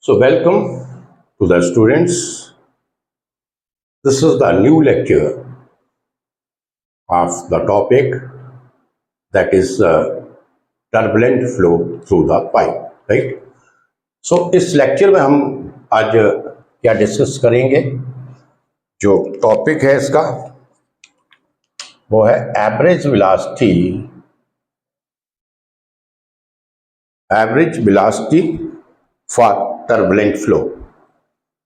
So, welcome to the students. This is the new lecture of the topic that is turbulent flow through the pipe, right? So, इस lecture में हम आज क्या discuss करेंगे? जो topic है इसका वो है average velocity for turbulent flow.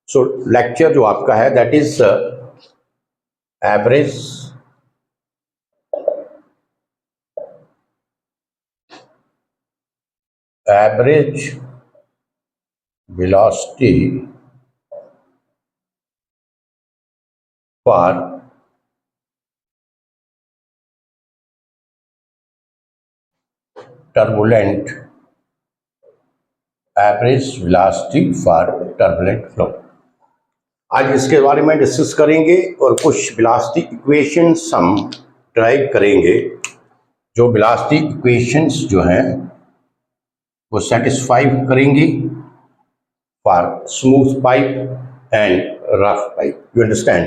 So lecture जो आपका है that is average velocity for turbulent flow. आज इसके बारे में डिस्कस करेंगे और कुछ वेलोसिटी इक्वेशंस हम ड्राइव करेंगे. जो वेलोसिटी इक्वेशंस जो हैं वो सेटिस्फाई करेंगी for smooth pipe and rough pipe. You understand?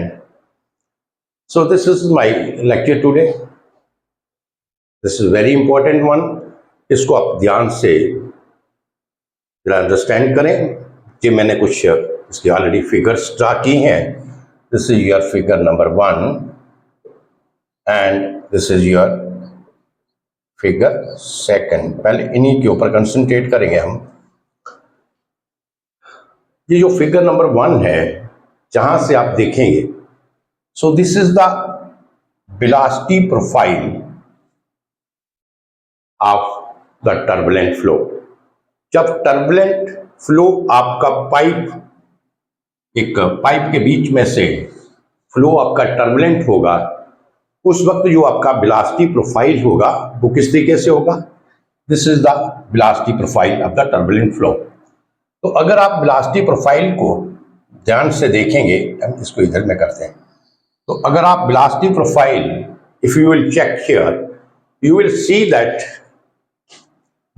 So this is my lecture today. This is very important one. इसको आप ध्यान से जरा अंडरस्टैंड करें कि मैंने कुछ इसकी ऑलरेडी फिगर्स ड्रा की हैं. This is your figure number 1 and this is your figure 2. पहले इन्हीं के ऊपर कंसंट्रेट करेंगे हम. ये जो फिगर नंबर 1 है जहां से आप देखेंगे, सो this is the velocity profile of the turbulent flow. जब टर्बुलेंट फ्लो आपका एक पाइप के बीच में से फ्लो आपका टर्बुलेंट होगा, उस वक्त जो आपका वेलोसिटी प्रोफाइल होगा वो किस तरीके से होगा? This is the velocity profile of the turbulent flow. तो अगर आप वेलोसिटी प्रोफाइल को ध्यान से देखेंगे, हम इसको इधर में करते हैं, तो अगर आप velocity profile if you will check here you will see that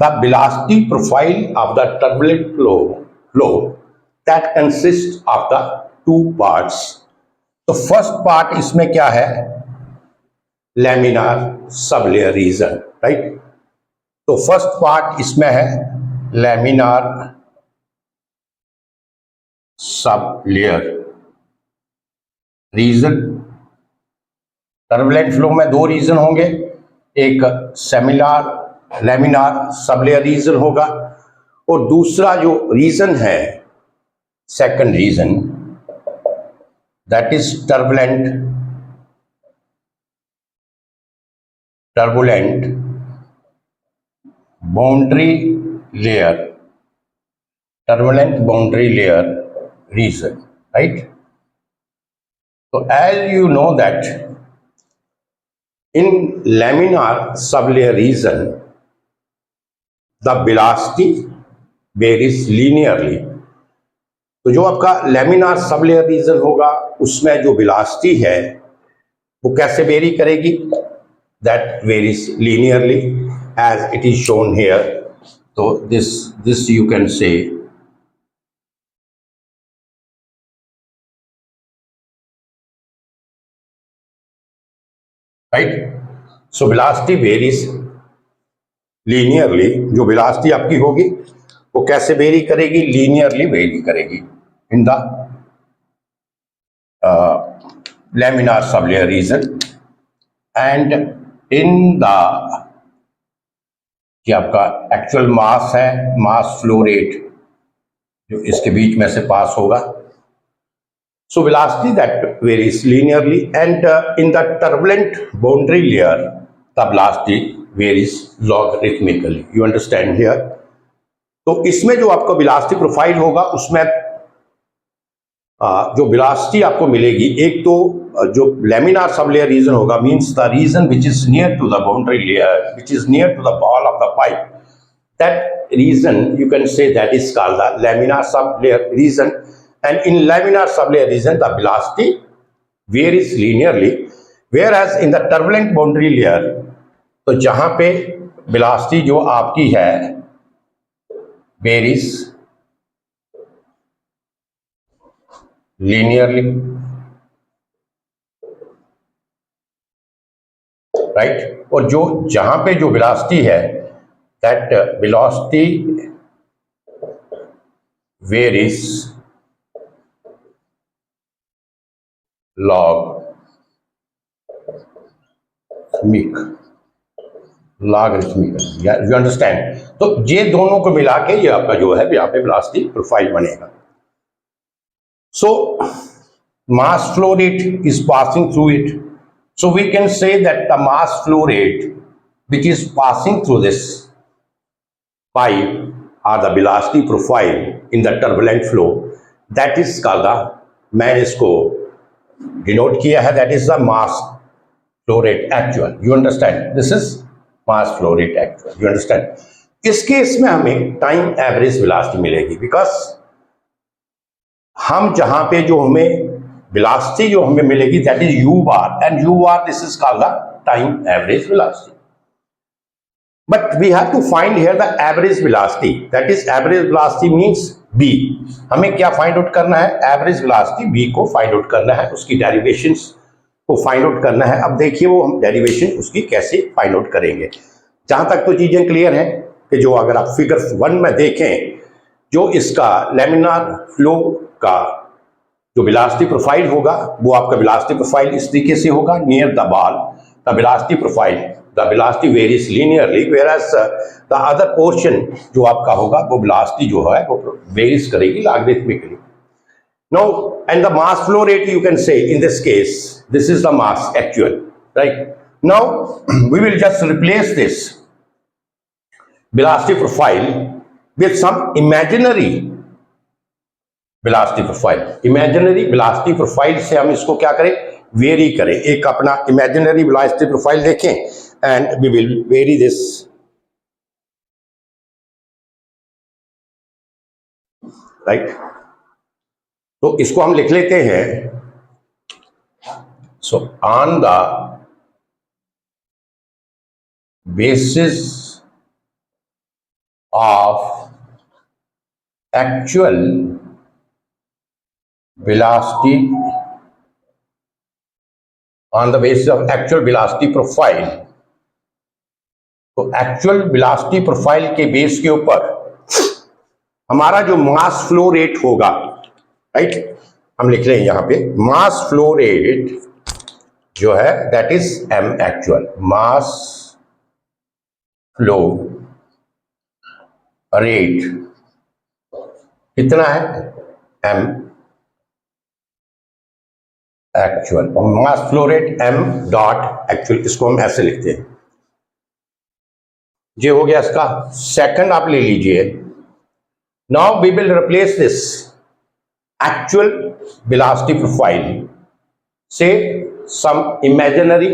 the velocity profile of the turbulent flow that consists of the two parts. तो first part इसमें क्या है? laminar sublayer region, right? तो first part इसमें है laminar sublayer region. Turbulent flow में 2 reason होंगे, एक लैमिनार सबलेयर रीजन होगा और दूसरा जो रीजन है second region that is turbulent boundary layer region, right? तो as you know that in laminar sublayer region the velocity varies linearly. तो जो आपका लैमिनार सबलेयर रीजन होगा उसमें जो वेलोसिटी है वो कैसे वेरी करेगी? That varies linearly as it is shown here. तो this you can say right. So velocity varies linearly. जो वेलोसिटी आपकी होगी वो कैसे वेरी करेगी? लीनियरली वेरी करेगी in the laminar sublayer region and in the कि आपका एक्चुअल मास है, मास फ्लो रेट जो इसके बीच में से पास होगा. So velocity that varies linearly and in the turbulent boundary layer the velocity varies logarithmically. You understand here? तो इसमें जो आपका velocity प्रोफाइल होगा उसमें जो velocity आपको मिलेगी, एक तो जो laminar sublayer region होगा means the region which is near to the boundary layer, which is near to the wall of the pipe. That region you can say that is called the laminar sublayer region. And in laminar sublayer region the velocity varies linearly, whereas in the turbulent boundary layer तो जहां पे velocity जो आपकी है varies linearly, right. और जो जहां पे जो वेलोसिटी है, that velocity varies logarithmic, you understand. तो ये दोनों को मिला के ये आपका जो है यहाँ पे वेलोसिटी प्रोफाइल बनेगा। सो mass flow rate is passing through it, so we can say that the mass flow rate which is passing through this pipe or the velocity profile in the turbulent flow, that is called the, मैंने इसको denote किया है, that is the mass flow rate actual, you understand, this is mass flow rate actual, you understand। इस case में हमें time average velocity मिलेगी, because हम जहां पे जो हमें वेलोसिटी जो हमें मिलेगी that is u bar, and u bar this is called the time average velocity. But we have to find here the average velocity, that is average velocity means b। हमें क्या फाइंड आउट करना है? Average velocity b को find out करना है, उसकी derivations को find out करना है। अब देखिए वो हम डेरिवेशन उसकी कैसे फाइंड आउट करेंगे। जहां तक तो चीजें क्लियर हैं कि जो अगर आप फिगर 1 में देखें, जो इसका लेमिनार फ्लो का जो वेलोसिटी प्रोफाइल होगा वो आपका वेलोसिटी प्रोफाइल इस तरीके से होगा, near the ball the velocity profile, the velocity varies linearly, whereas the other portion जो आपका होगा वो वेलोसिटी जो है वो वेरीज करेगी logarithmically. Now and the mass flow rate you can say in this case this is the mass actual, right. Now we will just replace this velocity profile with some imaginary velocity profile। imaginary velocity profile से हम इसको क्या करें? Very करें। एक अपना imaginary velocity profile देखें and we will vary this, right। तो इसको हम लिख लेते हैं, so on the basis of actual velocity, on the basis of actual velocity profile, तो एक्चुअल वेलोसिटी प्रोफाइल के बेस के ऊपर हमारा जो मास फ्लो रेट होगा, राइट, हम लिख रहे हैं यहां पे मास फ्लो रेट जो है that is m actual. Mass flow rate कितना है? m एक्चुअल, और मास flow rate m dot actual, इसको हम ऐसे लिखते हैं। ये हो गया इसका सेकंड, आप ले लीजिए। Now we will replace this actual velocity profile से some imaginary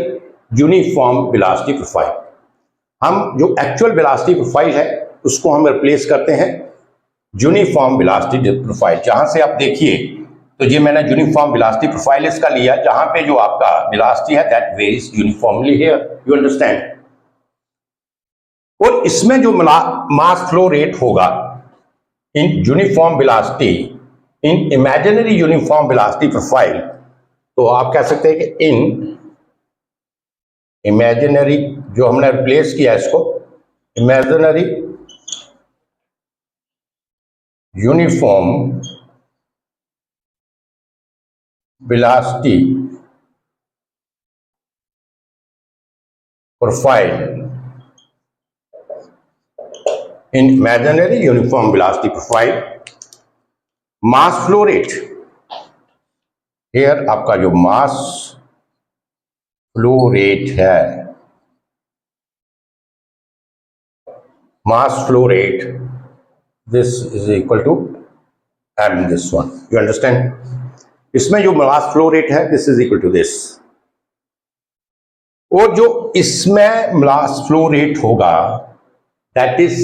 uniform velocity profile. हम जो एक्चुअल वेलोसिटी प्रोफाइल है उसको हम रिप्लेस करते हैं यूनिफॉर्म वेलोसिटी प्रोफाइल। जहां से आप देखिए तो ये मैंने यूनिफॉर्म वेलोसिटी प्रोफाइल इसका लिया, जहां पे जो आपका वेलोसिटी है that varies uniformly here, you understand. और इसमें जो मास फ्लो रेट होगा in uniform velocity, in imaginary uniform velocity profile, तो आप कह सकते हैं कि इन इमेजिनरी, जो हमने रिप्लेस किया इसको imaginary uniform velocity profile, in imaginary uniform velocity profile mass flow rate, here आपका जो मास फ्लो रेट है, mass flow rate this is equal to m this one, you understand। इसमें जो मास फ्लो रेट है this is equal to this, और जो इसमें मास flow rate होगा that is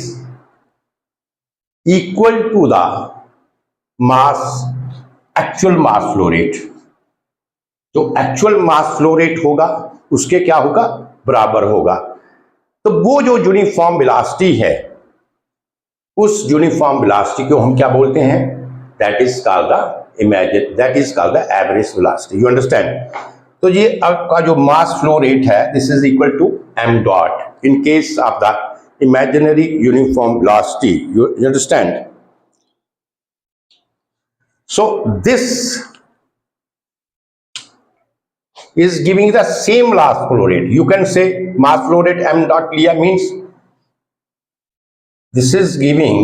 equal to the mass actual mass flow rate। जो actual mass flow rate होगा उसके क्या होगा? बराबर होगा। तो वो जो यूनिफॉर्म वेलोसिटी है उस यूनिफॉर्म वेलोसिटी को हम क्या बोलते हैं? That is called the imagine that is called the average velocity. You understand? तो ये आपका जो मास फ्लो रेट है this is equal to m dot in case of the imaginary uniform velocity. You understand? So this is giving the same mass flow rate. You can say mass flow rate m dot liya means this is giving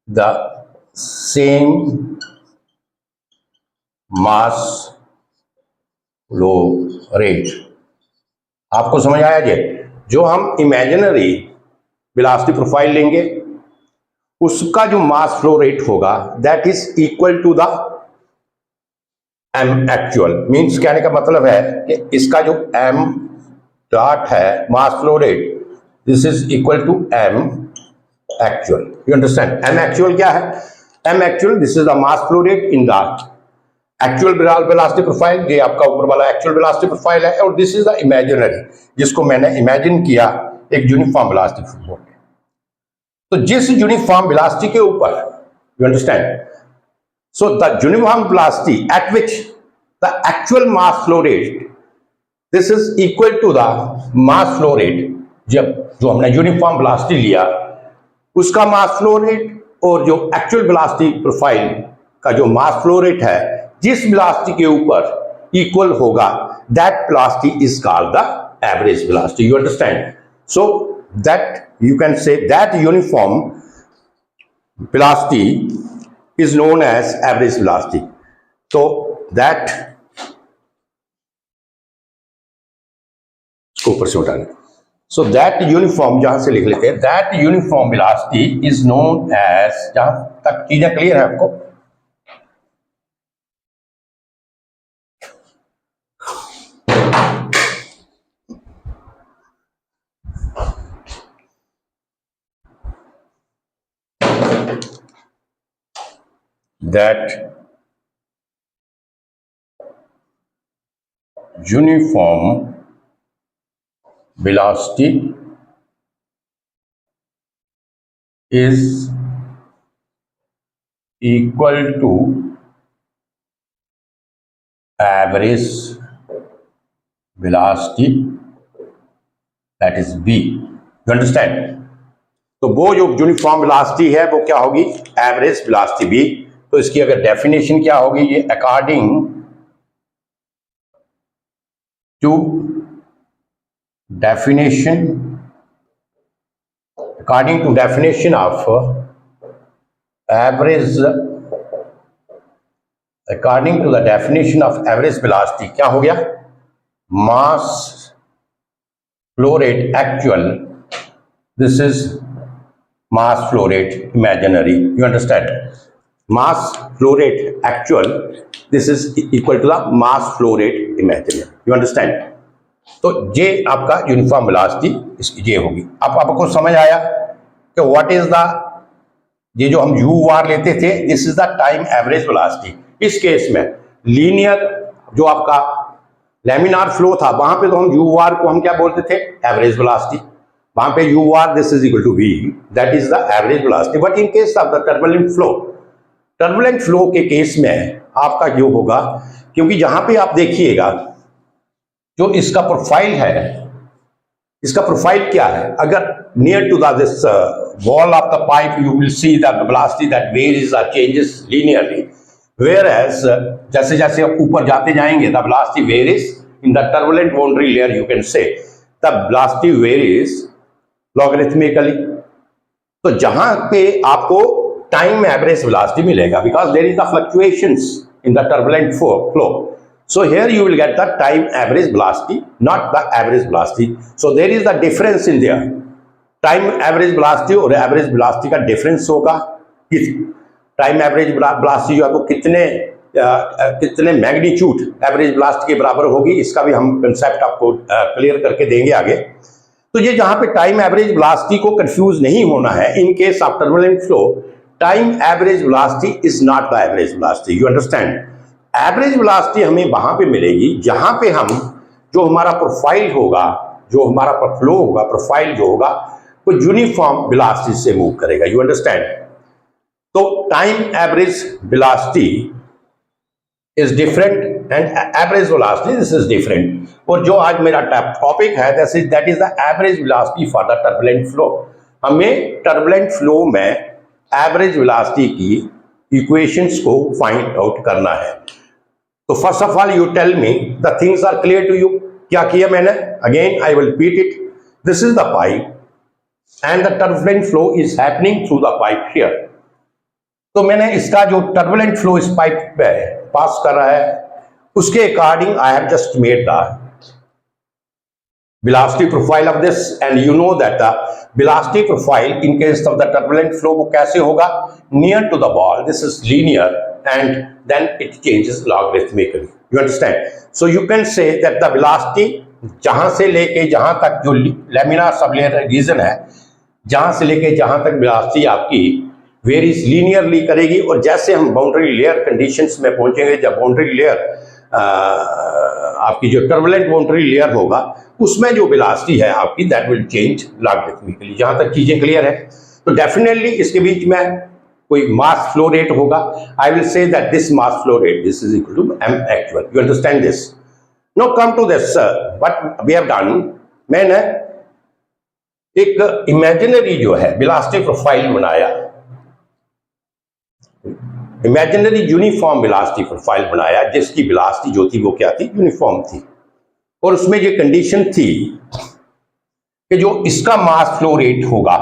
the same mass flow rate. आपको समझ आया जी? जो हम imaginary velocity profile लेंगे उसका जो mass flow rate होगा that is equal to the m actual. Means कहने का मतलब है कि इसका जो m डॉट है mass flow rate this is equal to m actual. You understand? m actual क्या है? m actual this is the mass flow rate in the actual velocity profile. ये आपका ऊपर वाला एक्चुअल वेलोसिटी प्रोफाइल है और this is the imaginary जिसको मैंने इमेजिन किया एक यूनिफॉर्म वेलोसिटी प्रोफाइल। तो जिस यूनिफॉर्म वेलोसिटी के ऊपर you understand so the uniform velocity at which the actual mass flow rate this is equal to the mass flow rate. जब जो हमने यूनिफॉर्म वेलोसिटी लिया उसका मास फ्लो रेट और जो एक्चुअल वेलोसिटी प्रोफाइल का जो मास फ्लो रेट है जिस वेलोसिटी के ऊपर इक्वल होगा that velocity is called the average velocity. You understand? So that you can say that uniform velocity is known as average velocity. तो दैट ऊपर से उठाने सो दैट यूनिफॉर्म जहां से लिख लेते हैं that uniform velocity is known as, जहां तक चीजें क्लियर है आपको, that uniform velocity is equal to average velocity that is v. You understand? तो वो जो यूनिफॉर्म वेलोसिटी है वो क्या होगी? Average velocity v। तो इसकी अगर डेफिनेशन क्या होगी? ये according to definition of average, according to the definition of average velocity क्या हो गया? Mass flow rate actual this is mass flow rate imaginary. You understand? mass flow rate actual this is equal to the mass flow rate imaginary. You understand? तो ये आपका uniform velocity इसकी ये होगी। अब आपको समझ आया कि व्हाट इज द, ये जो हम यू आर लेते थे this is the time average velocity. इस केस में लीनियर जो आपका लैमिनार फ्लो था वहां पे तो हम यू आर को हम क्या बोलते थे? Average velocity. वहां पे you are this is equal to V that is the average velocity. But in case of the turbulent flow के केस में आपका जो होगा, क्योंकि जहां पे आप देखिएगा जो इसका प्रोफाइल है, इसका प्रोफाइल क्या है? अगर near to this wall of the pipe you will see the velocity that varies और चेंजेस लीनियरली, वेयर एज जैसे जैसे आप ऊपर जाते जाएंगे the velocity varies in the turbulent boundary layer. You can say the velocity varies logarithmically. तो जहां पे आपको टाइम एवरेज वेलोसिटी मिलेगा because there is the fluctuations in the turbulent flow. So here you will get the time average velocity, not the average velocity. So there is the difference in there. Time average velocity और average velocity का difference होगा। Time average velocity जो आपको कितने magnitude average velocity के बराबर होगी, इसका भी हम कंसेप्ट आपको क्लियर करके देंगे आगे। तो ये जहां पे टाइम एवरेज वेलोसिटी को कंफ्यूज नहीं होना है, इन case of turbulent flow time average velocity is not the average velocity. You understand? Average velocity हमें वहां पे मिलेगी जहां पे हम जो हमारा प्रोफाइल होगा, जो हमारा फ्लो होगा, प्रोफाइल जो होगा वो यूनिफॉर्म वेलोसिटी से मूव करेगा। You understand? तो time average velocity is different and average velocity this is different. और जो आज मेरा टॉपिक है that is the average velocity for the turbulent flow. हमें टर्बुलेंट फ्लो में एवरेज वेलोसिटी की इक्वेशंस को फाइंड आउट करना है। तो first of all you tell me the things are clear to you. क्या किया मैंने? Again I will repeat it. This is the pipe and the turbulent flow is happening through the pipe here. तो मैंने इसका जो turbulent flow इस pipe पे पास कर रहा है उसके according I have just made the velocity profile of this, and you know that the velocity profile in case of the turbulent flow वो कैसे होगा? Near to the ball, this is linear and then it changes logarithmically. You understand? So you can say that the velocity जहां से लेके जहां तक जो laminar sublayer region है, जहां से लेके जहां तक velocity आपकी वेरीज लीनियरली करेगी। और जैसे हम बाउंड्री लेयर कंडीशंस में पहुंचेंगे, जब बाउंड्री लेयर आपकी जो टर्बुलेंट बाउंड्री लेयर होगा उसमें जो वेलोसिटी है आपकी दैट विल चेंज लॉगरिथमिकली। जहां तक चीजें क्लियर है तो डेफिनेटली इसके बीच में कोई मास फ्लो रेट होगा। I will say that this mass flow rate this is equal to m actual. You understand this? Now come to this what we have done. मैंने एक इमेजिनरी जो है वेलोसिटी प्रोफाइल बनाया, imaginary uniform velocity profile बनाया जिसकी velocity जो थी वो क्या थी? यूनिफॉर्म थी। और उसमें ये कंडीशन थी कि जो इसका मास फ्लो रेट होगा,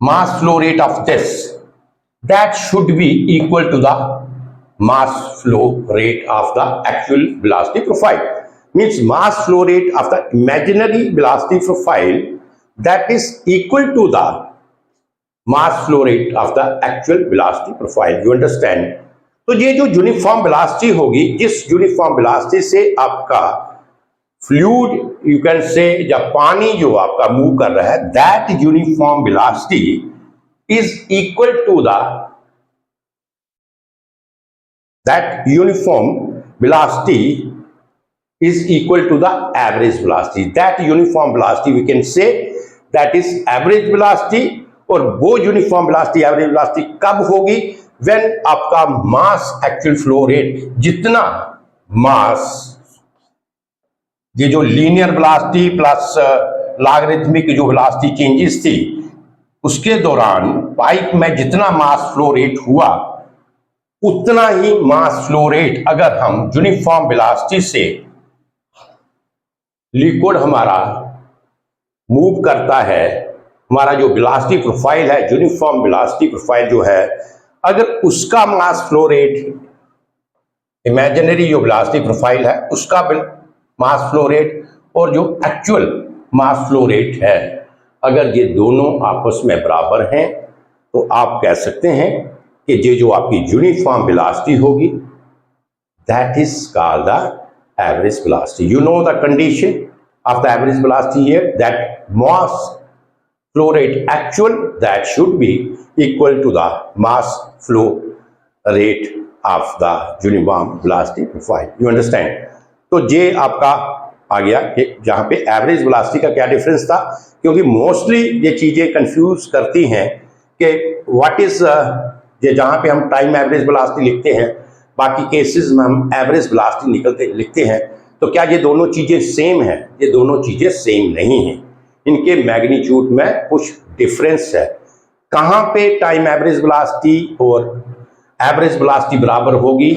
mass flow rate of this that should be equal to the mass flow rate of the actual velocity profile. Means mass flow rate of the imaginary velocity profile that is equal to the mass flow rate of the actual velocity profile. You understand? तो ये जो uniform velocity होगी, जिस uniform velocity से आपका fluid you can से या पानी जो आपका मूव कर रहा है that uniform velocity is equal to the that uniform velocity is equal to the average velocity. That uniform velocity we can say that is average velocity। और वो यूनिफॉर्म वेलोसिटी एवरेज वेलोसिटी कब होगी? When आपका मास actual flow rate, जितना मास ये जो linear velocity plus logarithmic जो velocity changes थी उसके दौरान पाइप में जितना मास फ्लो रेट हुआ उतना ही मास फ्लो रेट अगर हम यूनिफॉर्म वेलोसिटी से लिक्विड हमारा मूव करता है, हमारा जो वेलोसिटी प्रोफाइल है यूनिफॉर्म वेलोसिटी प्रोफाइल जो है, अगर उसका मास फ्लो रेट इमेजिनरी जो वेलोसिटी प्रोफाइल है उसका मास फ्लो रेट और जो एक्चुअल मास फ्लो रेट है अगर ये दोनों आपस में बराबर हैं तो आप कह सकते हैं कि ये जो आपकी यूनिफॉर्म वेलोसिटी होगी that is called the average velocity. You know the condition of the average velocity here that mass flow rate actual that should be equal to the mass flow rate of the uniform velocity profile. You understand? तो ये आपका आ गया कि जहाँ पे average velocity का क्या difference था, क्योंकि मोस्टली ये चीज़ें कंफ्यूज करती हैं कि व्हाट इज ये जहाँ पे हम टाइम एवरेज वेलोसिटी लिखते हैं बाकी केसेस में हम एवरेज वेलोसिटी लिखते हैं, तो क्या ये दोनों चीज़ें सेम हैं? ये दोनों चीज़ें सेम नहीं हैं, इनके मैग्नीट्यूड में कुछ डिफरेंस है। कहाँ पे टाइम एवरेज वेलोसिटी और एवरेज वेलोसिटी बराबर होगी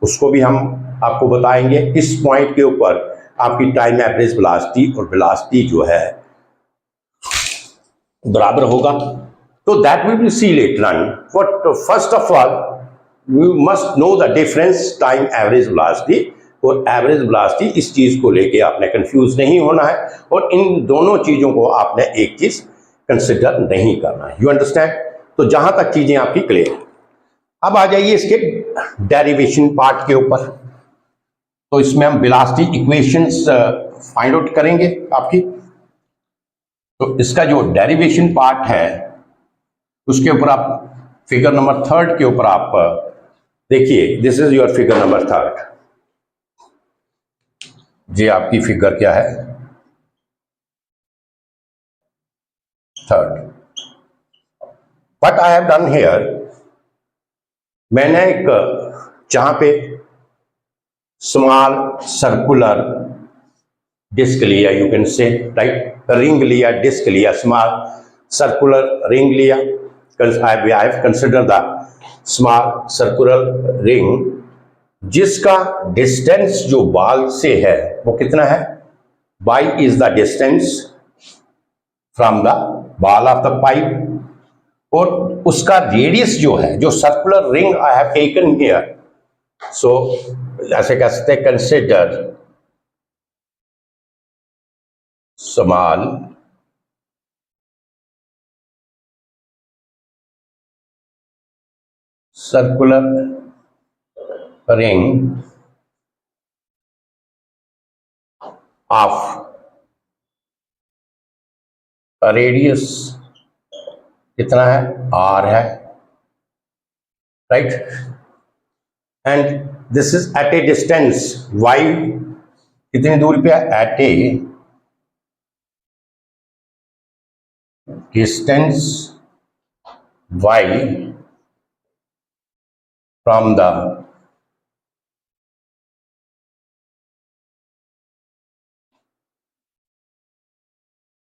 उसको भी हम आपको बताएंगे। इस पॉइंट के ऊपर आपकी टाइम एवरेज वेलोसिटी और वेलोसिटी जो है बराबर होगा, तो that we will see later on. But first of all we must know the difference time average velocity और एवरेज वेलोसिटी। इस चीज को लेके आपने कंफ्यूज नहीं होना है और इन दोनों चीजों को आपने एक चीज कंसिडर नहीं करना है। You understand? तो जहां तक चीजें आपकी क्लियर है, अब आ जाइए इसके डेरिवेशन पार्ट के ऊपर। तो इसमें हम वेलोसिटी इक्वेशंस फाइंड आउट करेंगे आपकी। तो इसका जो डेरिवेशन पार्ट है उसके ऊपर आप फिगर नंबर 3 के ऊपर आप देखिए, this is your figure number 3। ये आपकी फिगर क्या है, third. What I have done here, मैंने एक जहां पे स्मॉल सर्कुलर डिस्क लिया, you can say right, ring लिया, डिस्क लिया, स्मॉल सर्कुलर रिंग लिया, I have consider the small circular ring, जिसका डिस्टेंस जो बॉल से है वो कितना है, y is the distance from the wall of the pipe, और उसका रेडियस जो है, जो circular ring I have taken here, so ऐसे कह सकते हैं, consider small circular ring of radius कितना है, r है, right, and this is at a distance y, कितनी दूरी पे है, at a distance y from the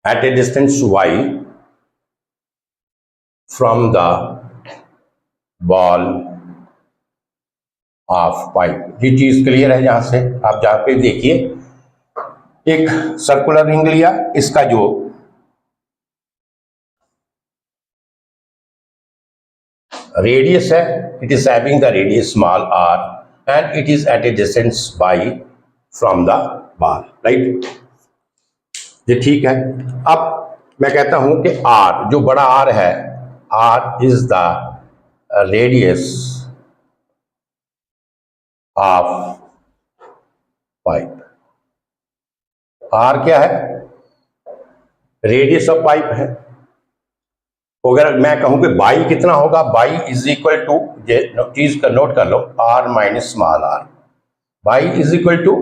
at a distance y from the ball of pipe। ये चीज क्लियर है, जहां से आप जहां पे देखिए एक सर्कुलर रिंग लिया, इसका जो रेडियस है, it is having the radius small r and it is at a distance y from the wall, right, ये ठीक है। अब मैं कहता हूं कि r, जो बड़ा r है, r is the radius of pipe, r क्या है, रेडियस ऑफ पाइप है। अगर मैं कहूं कि बाई कितना होगा, बाई इज इक्वल टू, चीज का नोट कर लो, r minus small r, Y is equal to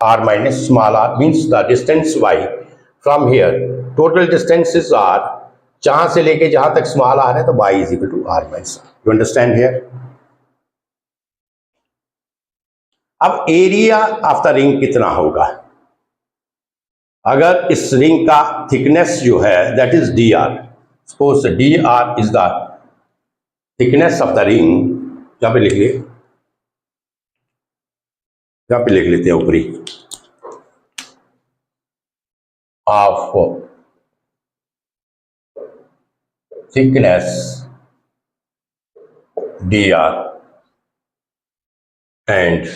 r minus small r, means the distance y from here, total distance is r, जहां से लेके जहां तक स्मॉल r है, तो y is equal to r minus r, you understand here. अब area of the ring कितना होगा, अगर इस रिंग का थिकनेस जो है that is dr, suppose dr is the thickness of the ring, यहां पे लिख लिए, यहां पे लिख लेते हैं ऊपरी, of thickness dr and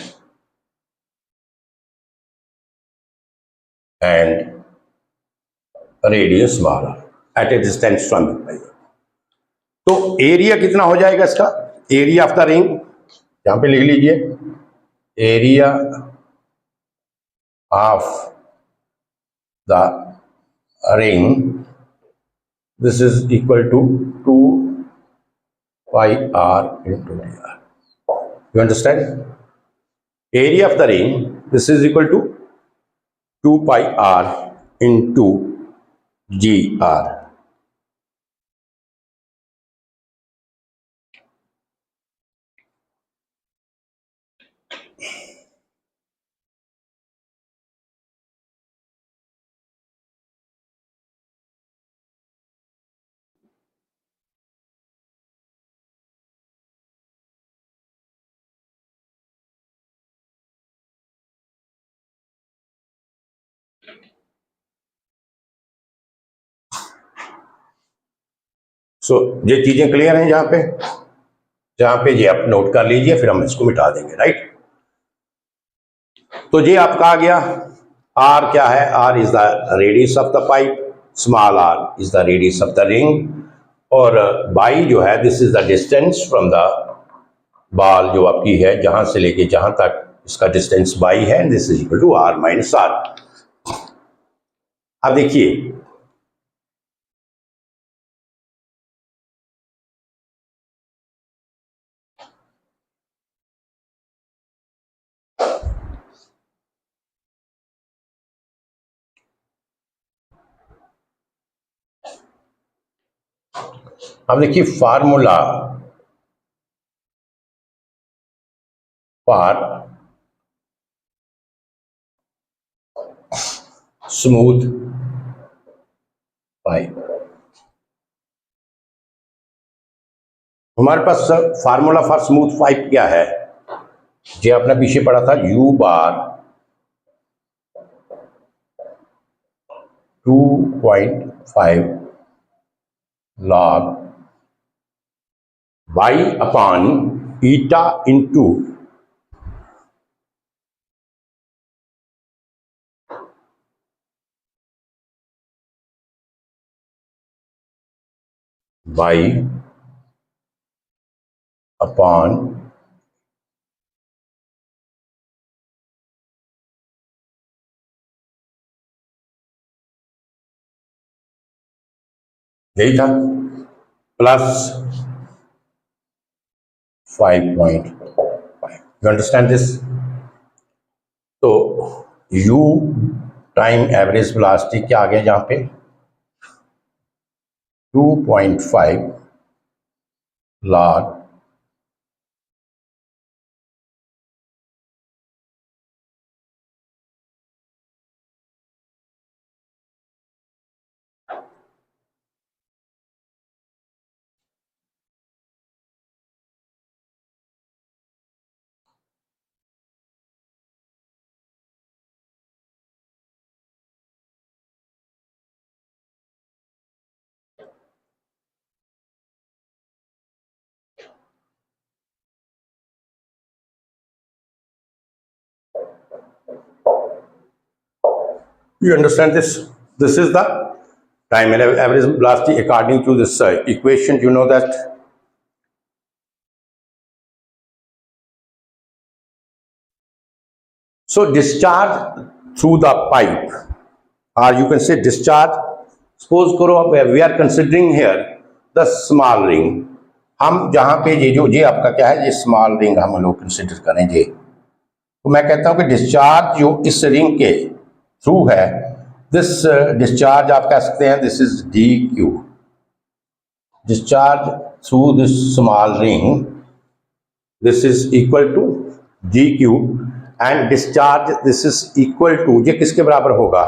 radius small r at a distance from the pipe. तो एरिया कितना हो जाएगा इसका, एरिया ऑफ द रिंग, यहां पे लिख लीजिए, area of the ring, this is equal to 2 pi r into dr, you understand, area of the ring, this is equal to 2 pi r into gr। सो ये चीजें क्लियर हैं, जहां पे ये आप नोट कर लीजिए, फिर हम इसको मिटा देंगे, राइट। तो ये आपका आ गया, r क्या है, r is the radius of the pipe, small r is the radius of the ring, और बाई जो है, this is the distance from the wall जो आपकी है, जहां से लेके जहां तक इसका डिस्टेंस बाई है, this is equal to r minus r। अब देखिए, अब देखिए फार्मूला फॉर स्मूथ पाइप, हमारे पास फार्मूला फॉर स्मूथ पाइप क्या है, ये आपने पीछे पढ़ा था, U बार 2.5 log y upon eta into y upon यही था प्लस 5.5। You understand this? तो U टाइम एवरेज वेलोसिटी क्या आ गया यहाँ पे, 2.5 log You understand this? This is the time average velocity according to this equation. You know that. So discharge through the pipe, or you can say discharge. Suppose करो we are considering here the small ring. हम जहाँ पे ये आपका क्या है, ये small ring हम लोग कंसिडर करेंगे, तो मैं कहता हूँ कि डिस्चार्ज जो इस रिंग के थ्रू है, दिस डिस्चार्ज आप कह सकते हैं this is D Q, discharge through this small ring, this is equal to D Q, and discharge this is equal to, ये किसके बराबर होगा,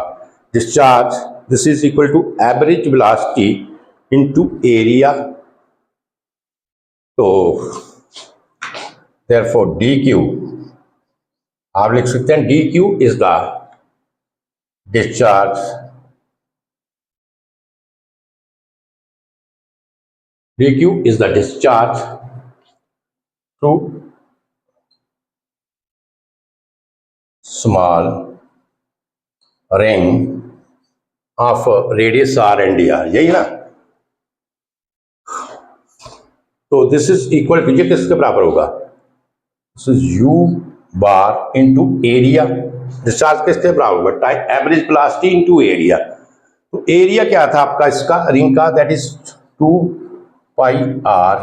discharge this is equal to average velocity into area. तो therefore D Q आप लिख सकते हैं D Q is the discharge, D Q is the discharge through small ring of radius R and D R, यही ना। तो this is equal to, ये किसके बराबर होगा, this is U bar into area, discharge किसके बराबर होगा, time average velocity into area. तो एरिया क्या था आपका इसका रिंग का, that is 2 pi R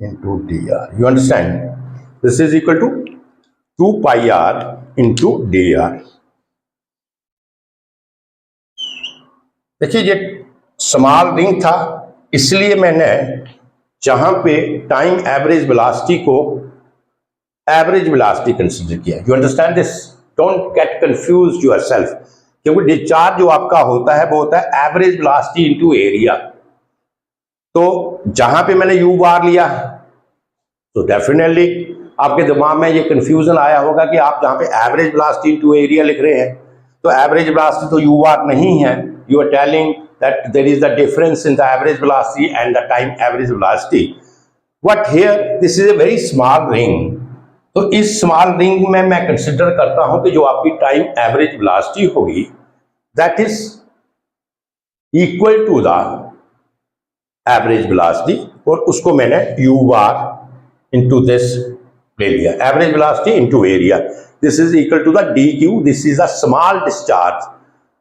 into D R. You understand, this is equal to 2 pi R into D R. देखिए ये स्मॉल रिंग था, इसलिए मैंने जहां पे टाइम एवरेज वेलोसिटी को एवरेज वेलोसिटी कंसीडर किया। You understand this, don't get confuse yourself, क्योंकि डिस्चार्ज जो आपका होता है वो होता है एवरेज वेलोसिटी इनटू एरिया। तो जहां पे मैंने यू बार लिया तो डेफिनेटली आपके दिमाग में ये कंफ्यूजन आया होगा कि आप जहां पे एवरेज वेलोसिटी इनटू एरिया लिख रहे हैं तो एवरेज वेलोसिटी तो यू बार नहीं है, you are telling that there is the difference in the average velocity and the time average velocity. But here this is a very small ring. तो इस small ring में मैं consider करता हूं कि जो आपकी टाइम एवरेज वेलोसिटी होगी that is equal to the average velocity, और उसको मैंने u बार इंटू दिस ले लिया, average velocity into area. This is equal to the D Q, this is a small discharge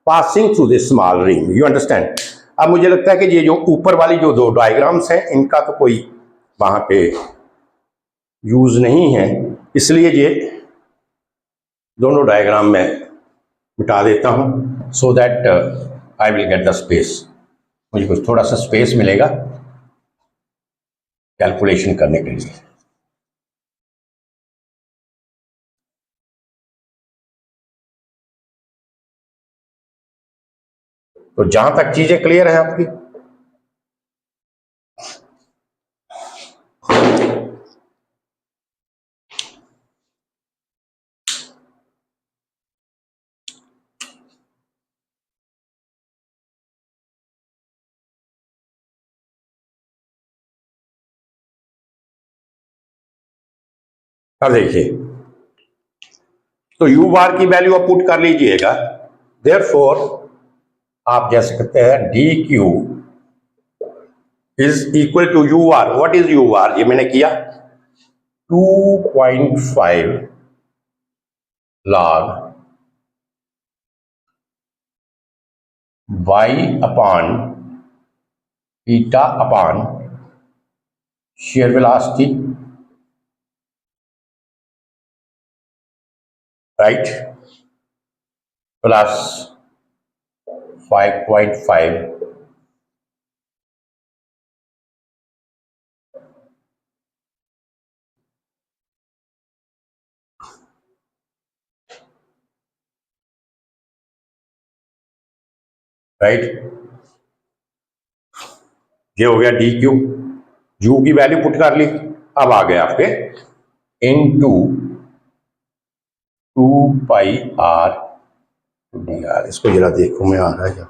passing through this small ring. You understand. अब मुझे लगता है कि ये जो ऊपर वाली जो दो डायग्राम्स हैं इनका तो कोई वहां पे यूज नहीं है, इसलिए ये दोनों डायग्राम मैं मिटा देता हूं so that I will get the space, मुझे कुछ थोड़ा सा स्पेस मिलेगा। कैलकुलेशन करने के लिए। तो जहां तक चीजें क्लियर है आपकी, अब देखिए, तो यू बार की वैल्यू आप पुट कर लीजिएगा। देयरफॉर आप जैसे कहते हैं D Q is equal to you are. What is U R? ये मैंने किया 2.5 log y upon eta upon shear velocity, right, plus 5.5 right. ये हो गया डी क्यू। यू की वैल्यू पुट कर ली। अब आ गए आपके इनटू 2πr डी आर। इसको जरा देखो मैं आ रहा है क्या।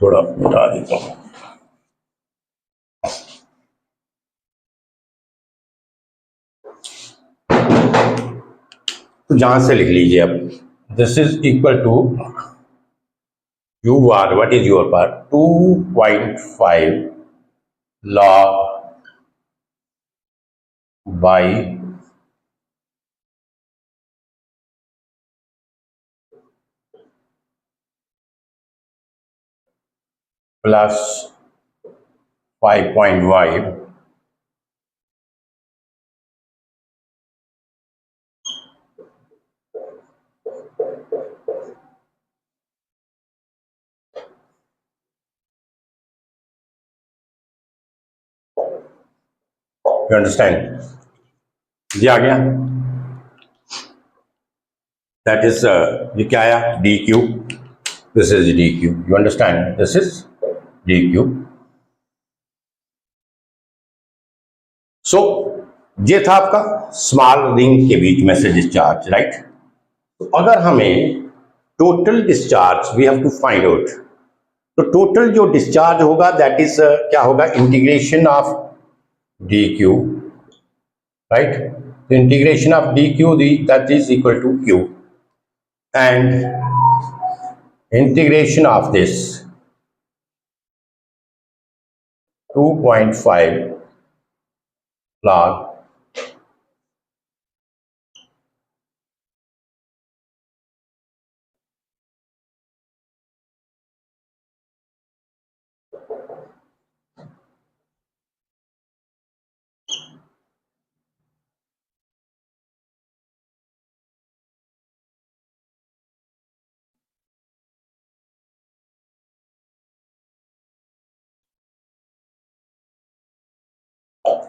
थोड़ा बता देता हूं। तो जहां से लिख लीजिए अब, this is equal to you are, what is your bar 2.5 log y plus 5.5 you understand? ये आ गया। दैट इज ये क्या आया D Q. This is D Q, you understand? This is D Q. So ये था आपका स्मॉल रिंग के बीच में से डिस्चार्ज, राइट। तो अगर हमें total discharge we have to find out, तो टोटल जो डिस्चार्ज होगा दैट इज क्या होगा, integration of D Q, right? The integration of dq that is equal to q, and integration of this 2.5 log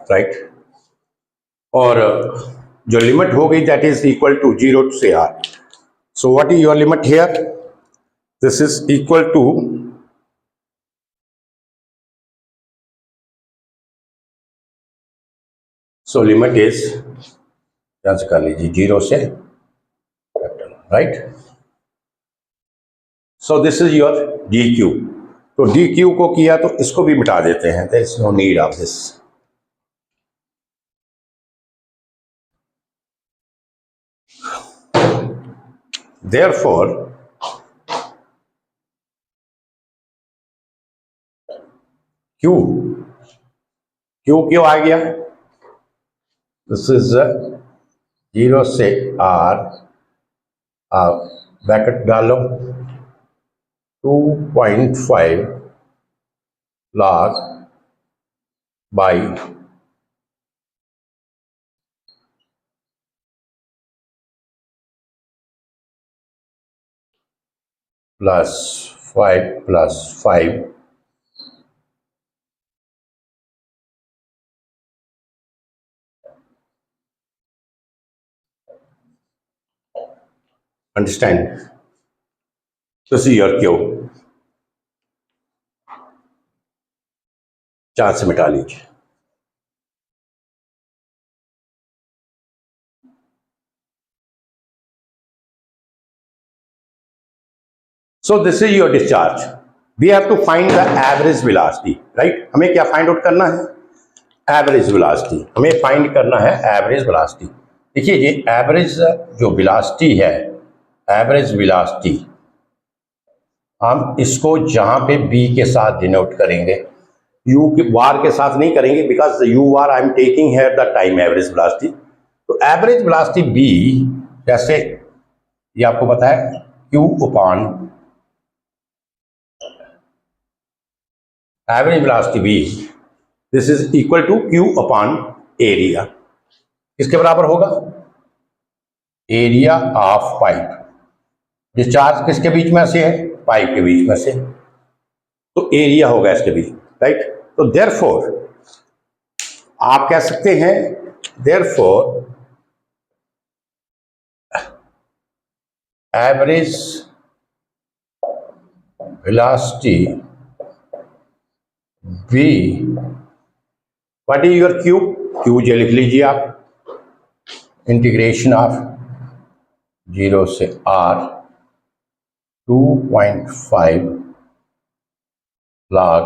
right. और जो limit हो गई that is equal to 0 से R. So what is your limit here? This is equal to so limit is cancel कर लीजिए 0 से, right. So this is your D Q. तो D Q को किया तो इसको भी मिटा देते हैं, there is no need of this. Therefore, Q क्यों आ गया? दिस इज 0 से R, आप ब्रैकेट डालो 2.5 log by +5 +5 understand. So see your Q, 4 से मिटा लीजिए. So this is your discharge. We have to find the average velocity, right? हमें क्या फाइंड आउट करना है? Average velocity. हमें फाइंड करना है एवरेज वेलोसिटी. देखिए ये एवरेज जो वेलोसिटी है, एवरेज वेलोसिटी हम इसको जहां पे बी के साथ डिनोट करेंगे, यू के वार के साथ नहीं करेंगे, because U bar I am taking है द टाइम एवरेज वेलोसिटी. तो एवरेज वेलोसिटी बी, जैसे ये आपको पता है Q upon average velocity V, this is equal to Q upon area. किसके बराबर होगा? Area of pipe. डिस्चार्ज किसके बीच में से है? पाइप के बीच में से. तो एरिया होगा इसके बीच, राइट. तो देयरफॉर आप कह सकते हैं, therefore average velocity B, what is your Q? Q J लिख लीजिए आप. इंटीग्रेशन ऑफ 0 से r 2.5 log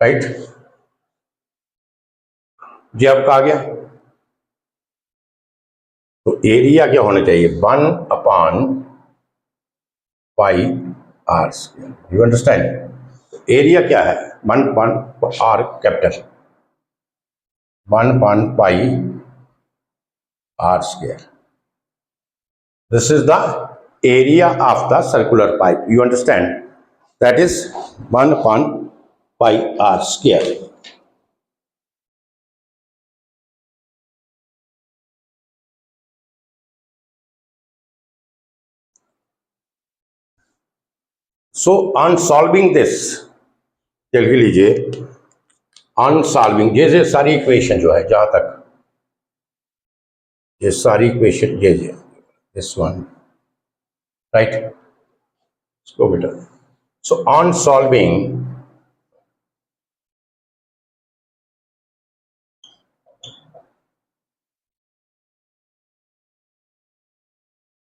राइट. जी आपका आ गया. तो एरिया क्या होना चाहिए? 1/πr². You understand? एरिया क्या है? 1/r capital, 1/πr². This is the area of the circular pipe. You understand? That is 1/πr². So on solving this, देख लीजिए, on solving ये सारी इक्वेशन जो है, जहां तक ये सारी इक्वेशन, ये दिस वन, राइट. इसको बेटा. सो ऑन सॉल्विंग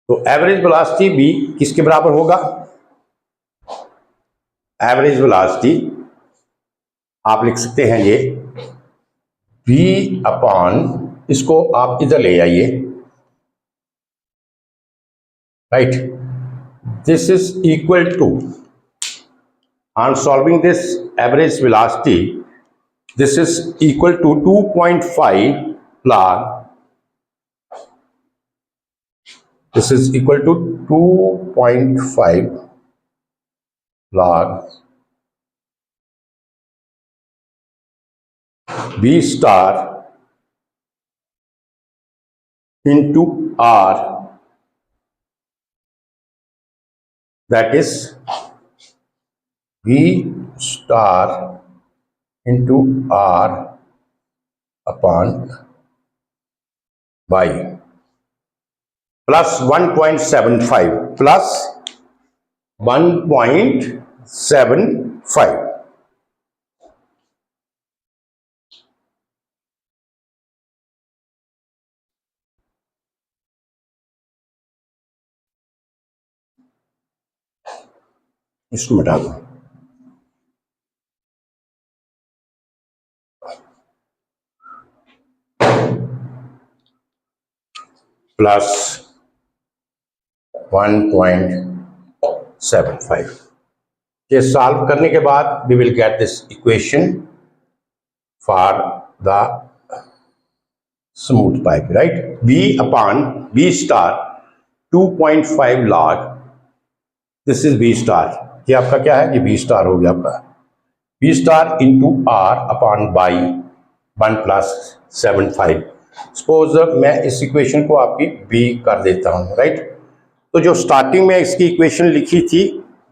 तो एवरेज वेलोसिटी बी किसके बराबर होगा? एवरेज वेलोसिटी आप लिख सकते हैं ये v अपॉन, इसको आप इधर ले आइए, right. This is equal to, on solving this average velocity, this is equal to 2.5 log, this is equal to 2.5 log B star into R, that is B star into R upon by plus 1.75 plus 1.75. इसको मिटा दो। Plus 1.75। ये solve करने के बाद we will get this equation for the smooth pipe, right. V upon B star 2.5 log, this is V star. ये आपका क्या है, ये बी स्टार हो गया आपका। V star into R upon Y 1+75। Suppose मैं इस इक्वेशन को आपकी बी कर देता हूँ, राइट। तो जो स्टार्टिंग में इसकी इक्वेशन लिखी थी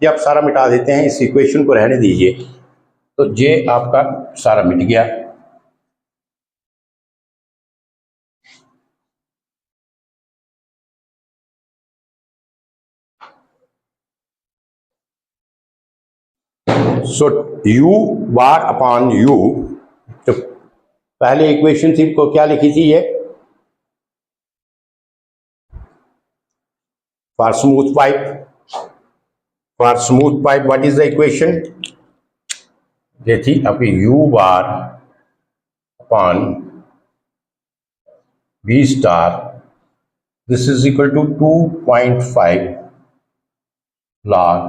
ये आप सारा मिटा देते हैं, इस इक्वेशन को रहने दीजिए। तो ये आपका सारा मिट गया। सो u बार अपॉन u, तो पहले इक्वेशन थी को क्या लिखी थी ये, for smooth pipe. For smooth pipe what is the equation, ये थी आपकी u bar upon v star, this is equal to 2.5 log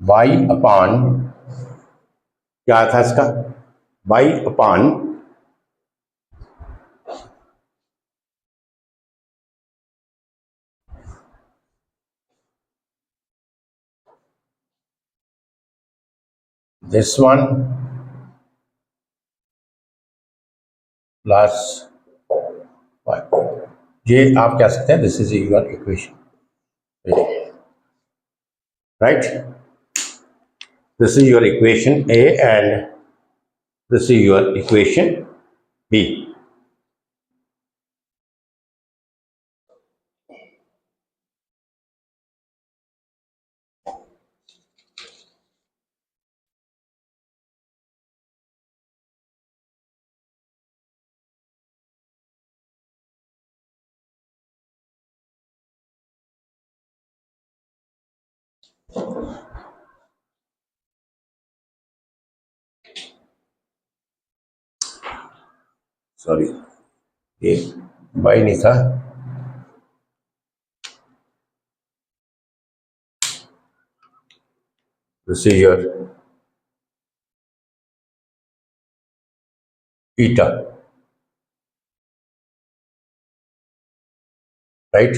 y upon, क्या था इसका, y upon this one plus y। ये आप कह सकते हैं this is your equation, right. This is your equation A and this is your equation B. Sorry, ये Y नहीं था, this is your eta, right?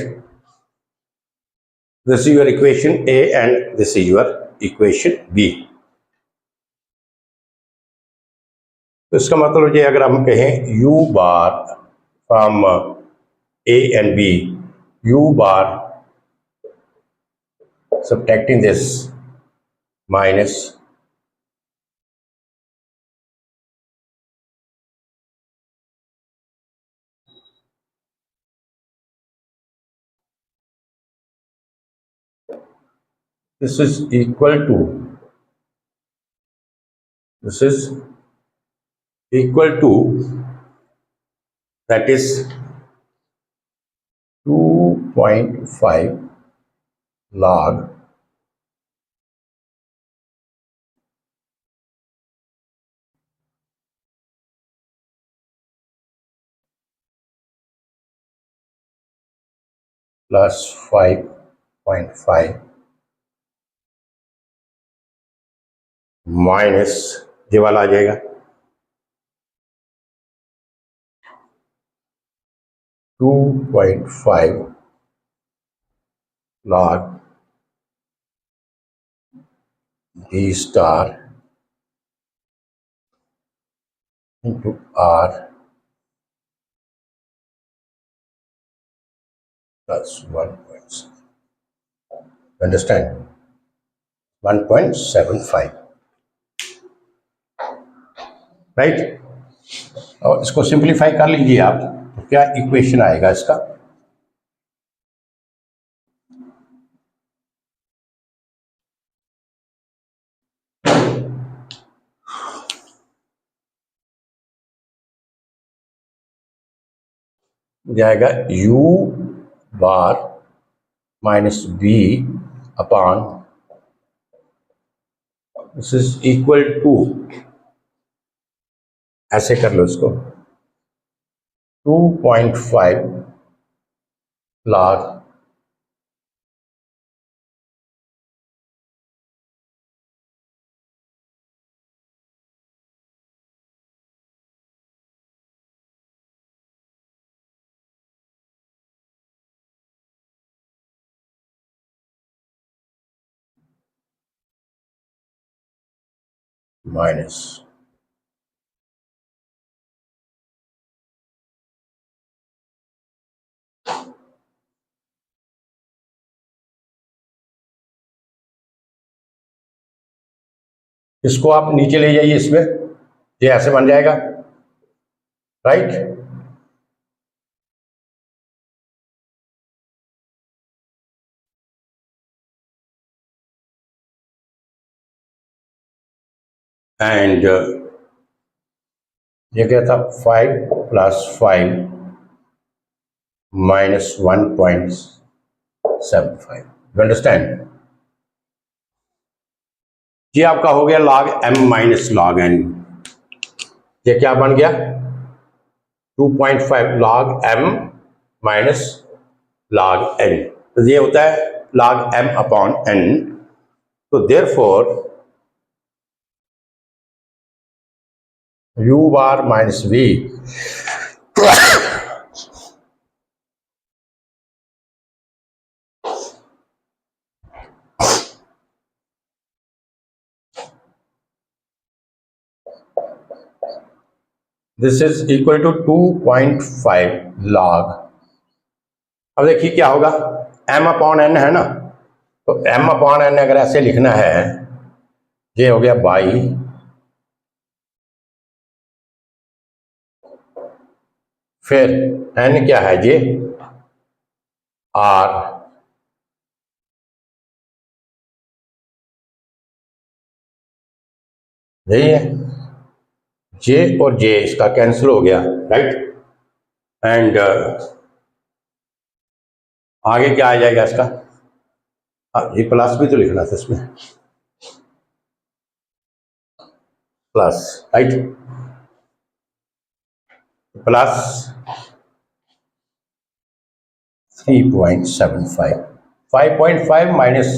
This is your equation A and this is your equation B. तो इसका मतलब ये अगर हम कहें u bar from A and B, u bar subtracting this minus this is equal to, this is equal to, that is 2.5 log plus 5.5 minus ये वाला आ जाएगा 2.5 log B star into R plus 1.7. Understand? 1.75, right. और इसको simplify कर लीजिए आप, तो क्या इक्वेशन आएगा इसका, जाएगा u bar minus B upon this is equal to, ऐसे कर लो इसको, 2.5 log माइनस इसको आप नीचे ले जाइए, इसमें ये ऐसे बन जाएगा, राइट। एंड ये क्या था, 5 + 5 - 1.75, यू अंडरस्टैंड। ये आपका हो गया log m - log n। ये क्या बन गया, 2.5 log m - log n, तो ये होता है log m/n। तो therefore u bar minus v this is equal to 2.5 log। अब देखिए क्या होगा, m/n है ना, तो m/n अगर ऐसे लिखना है, ये हो गया बाई, फिर n क्या है ये r, यही है, j और j इसका कैंसिल हो गया, राइट। एंड आगे क्या आ जाएगा इसका, ये प्लस भी तो लिखना था इसमें, plus, right, plus 3.75, 5.5 minus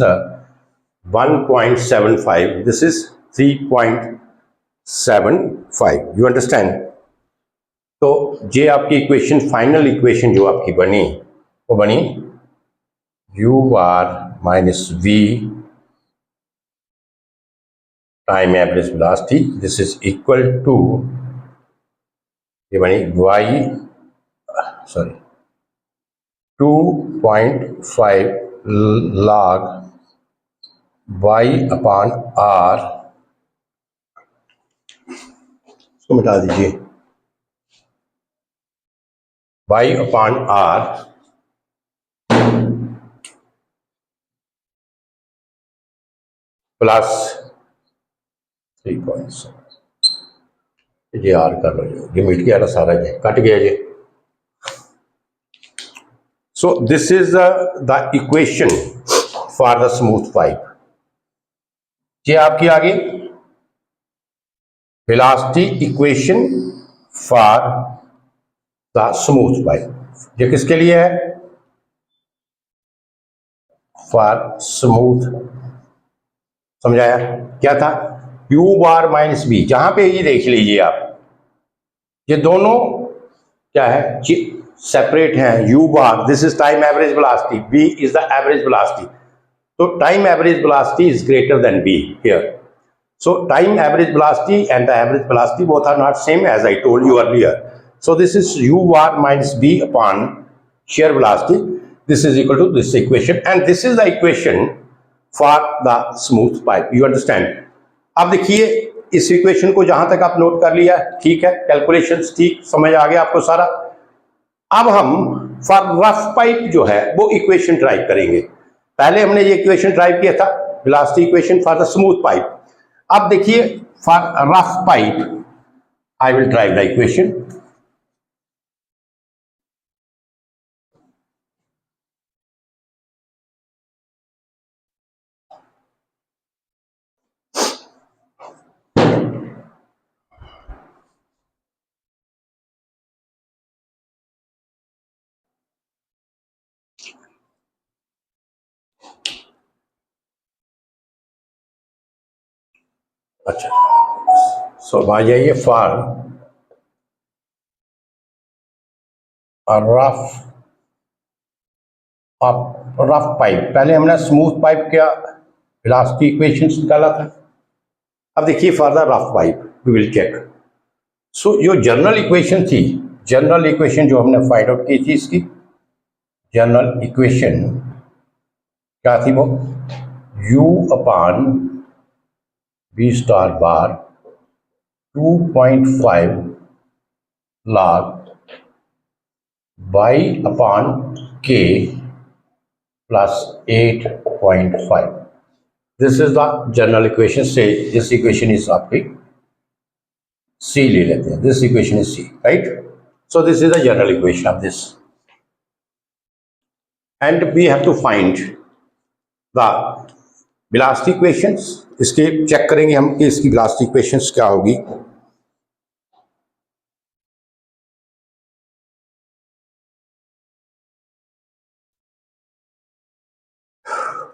1.75, this is 3.75, you understand। तो ये आपकी इक्वेशन, फाइनल इक्वेशन जो आपकी बनी, वो बनी u bar minus v time average velocity, this is equal to, ये बनी y 2.5 log y/r, इसको मिटा दीजिए, y/r प्लस 3.7, ये आर कर लो, ये मिट गया ना सारा, ये कट गया ये। सो this is the equation for the smooth pipe. ये आपकी आ गई velocity equation for the smooth pipe. ये किसके लिए है, फॉर स्मूथ, समझाया क्या था, u बार माइनस बी, जहां पे ये देख लीजिए आप, ये दोनों क्या है, सेपरेट हैं, u bar this is time average velocity, v is the average velocity, तो time average velocity is greater than v here. So time average velocity and the average velocity both are not same, as I told you earlier. So this is u bar minus b upon shear velocity. This is equal to this equation, and this is the equation for the smooth pipe. You understand? अब देखिए इस equation को जहां तक आप note कर लिया, ठीक है, कैलकुलेशंस ठीक समझ आ गया आपको सारा। अब हम फॉर रफ पाइप जो है वो इक्वेशन ड्राइव करेंगे। पहले हमने ये इक्वेशन ड्राइव किया था, velocity equation for the smooth pipe. अब देखिए for rough pipe I will derive the equation. अच्छा, सो आ जाइए फॉर रफ पाइप। पहले हमने स्मूथ पाइप क्या वेलोसिटी इक्वेशंस निकाला था। अब देखिए for the rough pipe we will check. So जो जनरल इक्वेशन थी, जनरल इक्वेशन जो हमने फाइंड आउट की थी, इसकी जनरल इक्वेशन क्या थी वो, u upon v star bar 2.5 log y upon k plus 8.5। This is the general equation. Say this equation is आपकी सी ले लेते हैं, this equation is C, right. So this is the general equation of this and we have to find the velocity equations. इसके check करेंगे हम कि इसकी velocity equations क्या होगी।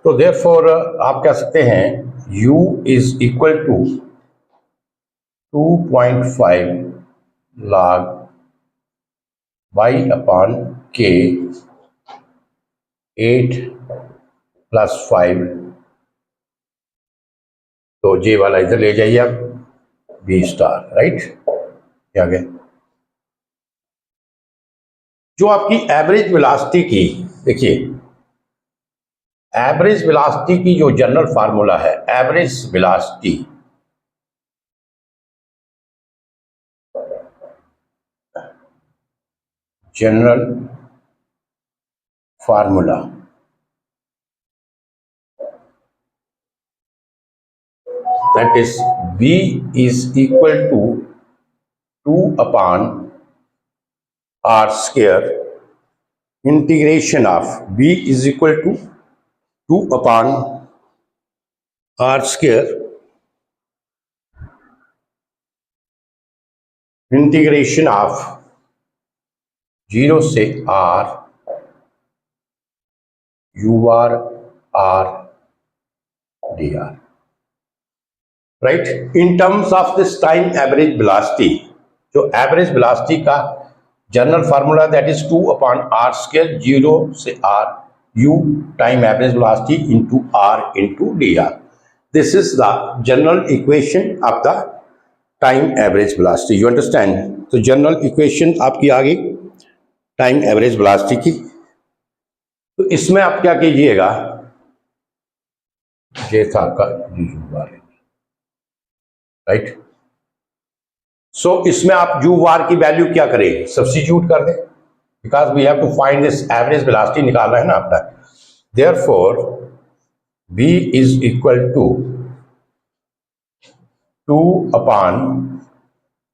तो देयरफॉर आप कह सकते हैं u is equal to 2.5 log y upon k 8 plus 5। तो जे वाला इधर ले जाइए आप, बी स्टार, राइट। क्या गया जो आपकी एवरेज वेलोसिटी की, देखिए एवरेज वेलोसिटी की जो जनरल फार्मूला है, average velocity general formula that is v is equal to 2 upon r square integration of v is equal to 2 upon r square integration of 0 से r ur r dr, right. In terms of this time average velocity, जो average velocity का general formula that is 2 upon R square 0 से r u time average velocity into r into dr। This is the general equation of the time average velocity, you understand. तो general equation आपकी आ गई time average velocity की। तो इसमें आप क्या कीजिएगा, ये था आपका राइट। सो इसमें आप यू वार की वैल्यू क्या करें, सब्स्टिट्यूट कर दें, because we have to find this average velocity निकालना है ना आपका। Therefore v is equal to 2 upon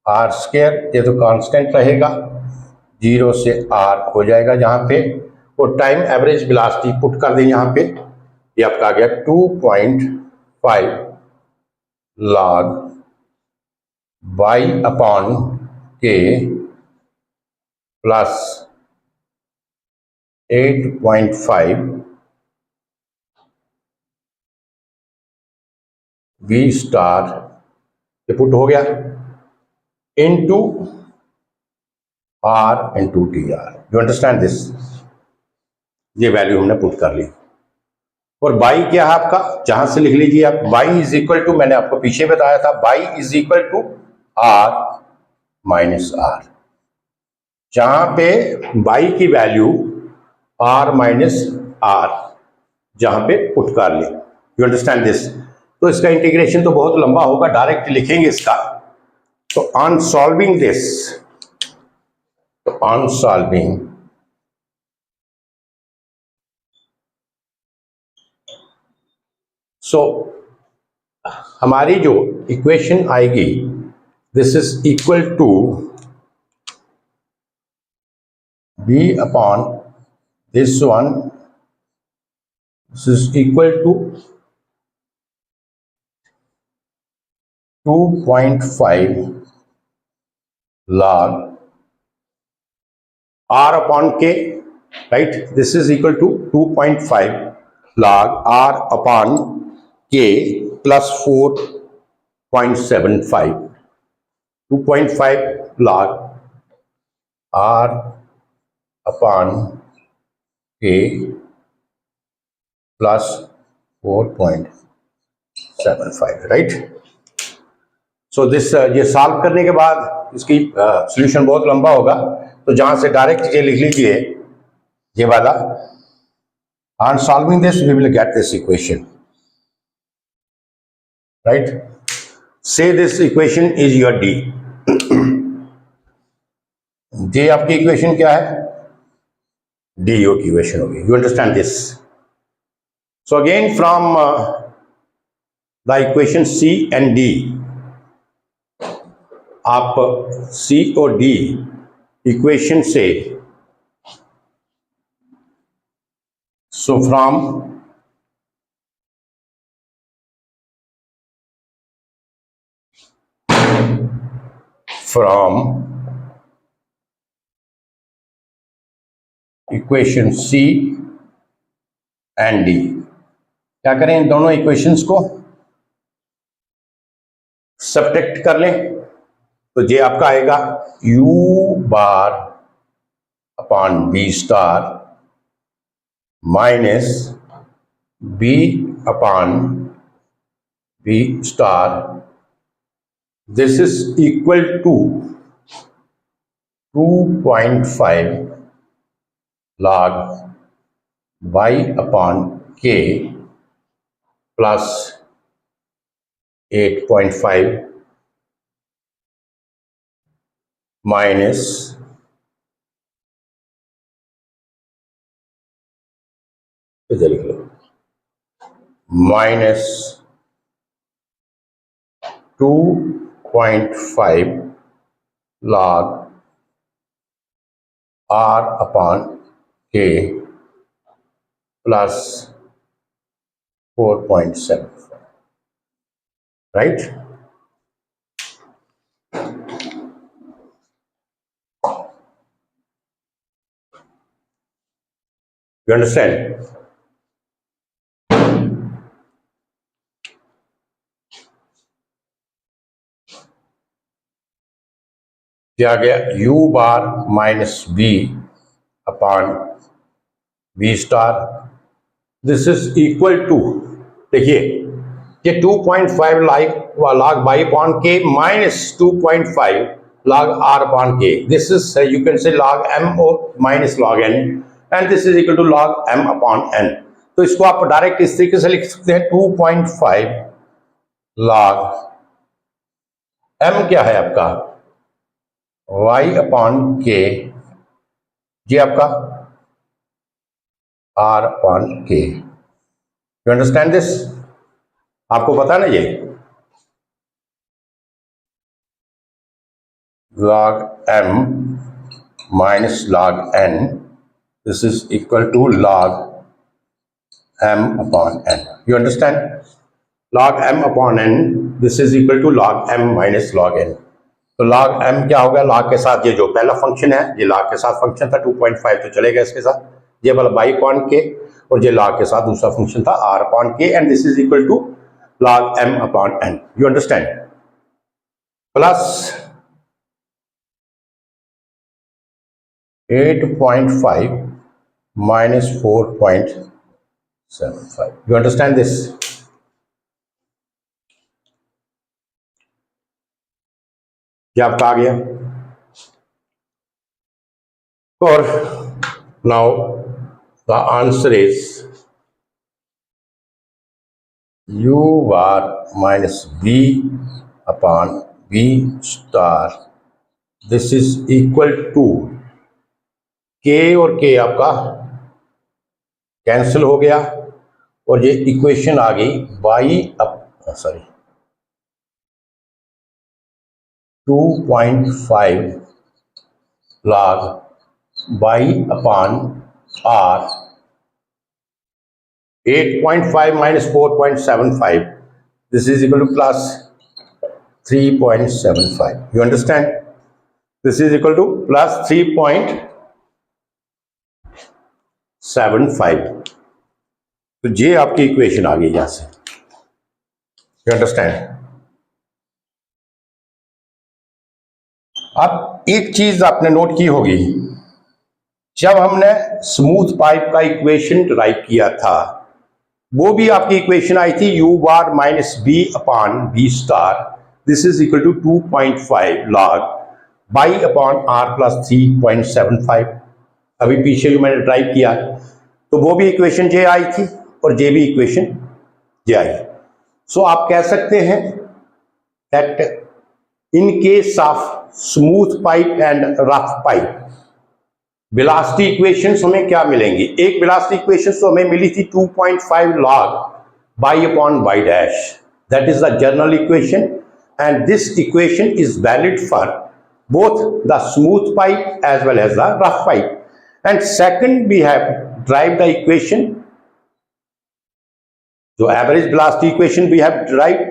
R square, ये तो कांस्टेंट रहेगा, 0 से r हो जाएगा जहां पे, और टाइम एवरेज वेलोसिटी पुट कर दें यहाँ पे, ये आपका आ गया 2.5 log y upon k plus 8.5 v star, ये पुट हो गया into r into dr। You understand this, ये वैल्यू हमने पुट कर ली। और बाई क्या है आपका, जहां से लिख लीजिए आप, बाई इज इक्वल टू, मैंने आपको पीछे बताया था, Y is equal to R minus R, जहां पे बाई की वैल्यू आर माइनस आर जहां पे पुट कर ली। You understand this. तो इसका इंटीग्रेशन तो बहुत लंबा होगा, डायरेक्ट लिखेंगे इसका। तो ऑन सॉल्विंग दिस, तो ऑन सॉल्विंग सो हमारी जो इक्वेशन आएगी, this is equal to b upon this one, this is equal to 2.5 log r upon k, right? This is equal to 2.5 log r upon k plus 4 0.75, 2.5 log R upon K plus 4.75, right. So this ये solve करने के बाद इसकी solution बहुत लंबा होगा, तो जहां से डायरेक्ट ये लिख लीजिए ये वाला, on solving this we will get this equation, right. Say this equation is your D. J आपकी इक्वेशन क्या है, डी यू की इक्वेशन होगी। You understand this. So again from the equation C and D, आप C और D equation से, so from equation C and D क्या करें, इन दोनों इक्वेशंस को सब्ट्रैक्ट कर लें, तो जे आपका आएगा u bar upon B star minus B upon B star, this is equal to 2.5 log y upon k plus 8.5 minus इधर लिख लो minus 2.5 log r upon k plus 4.75, right? You understand? क्या गया, u bar minus B upon B star, this is equal to, देखिए ये 2.5 log by upon K minus 2.5 log r upon K, this is you can say log m और minus log n, and this is equal to log m upon n। तो इसको आप direct इस तरीके से लिख सकते हैं 2.5 log m क्या है आपका y अपॉन के, ये आपका r upon K. You understand this? आपको पता ना ये log m minus log n, this is equal to log m upon n। You understand? log m upon n, this is equal to log m minus log n। तो log m क्या होगा, log के साथ ये जो पहला function है, ये log के साथ फंक्शन था 2.5, तो चलेगा इसके साथ, ये वाला बाई अपॉन के, और ये log के साथ दूसरा फंक्शन था r upon K, and this is equal to log m upon n। You understand? Plus 8.5 minus 4.75। You understand this? क्या आपका आ गया? और now the answer is u bar minus b upon b star, this is equal to k, और k आपका cancel हो गया, और ये इक्वेशन आ गई y sorry 2.5 log y upon r, 8.5 minus 4.75, this is equal to plus 3.75। you understand? this is equal to plus 3.75। तो ये आपकी इक्वेशन आ गई यहां से। you understand? अब एक चीज आपने नोट की होगी, जब हमने स्मूथ पाइप का इक्वेशन डिराइव किया था, वो भी आपकी इक्वेशन आई थी u bar minus B upon B star, this is equal to 2.5 log by upon are plus 3.75। अभी पीछे जो मैंने ड्राइव किया तो वो भी इक्वेशन जे आई थी और जे भी इक्वेशन जे आई। सो आप कह सकते हैं that in case of smooth pipe and rough pipe velocity equations हमें क्या मिलेंगी। एक वेलोसिटी इक्वेशन तो हमें मिली थी 2.5 log by upon y dash, that is the general equation and this equation is valid for both the smooth pipe as well as the rough pipe. And second, we have derived the equation, जो average velocity equation we have derived,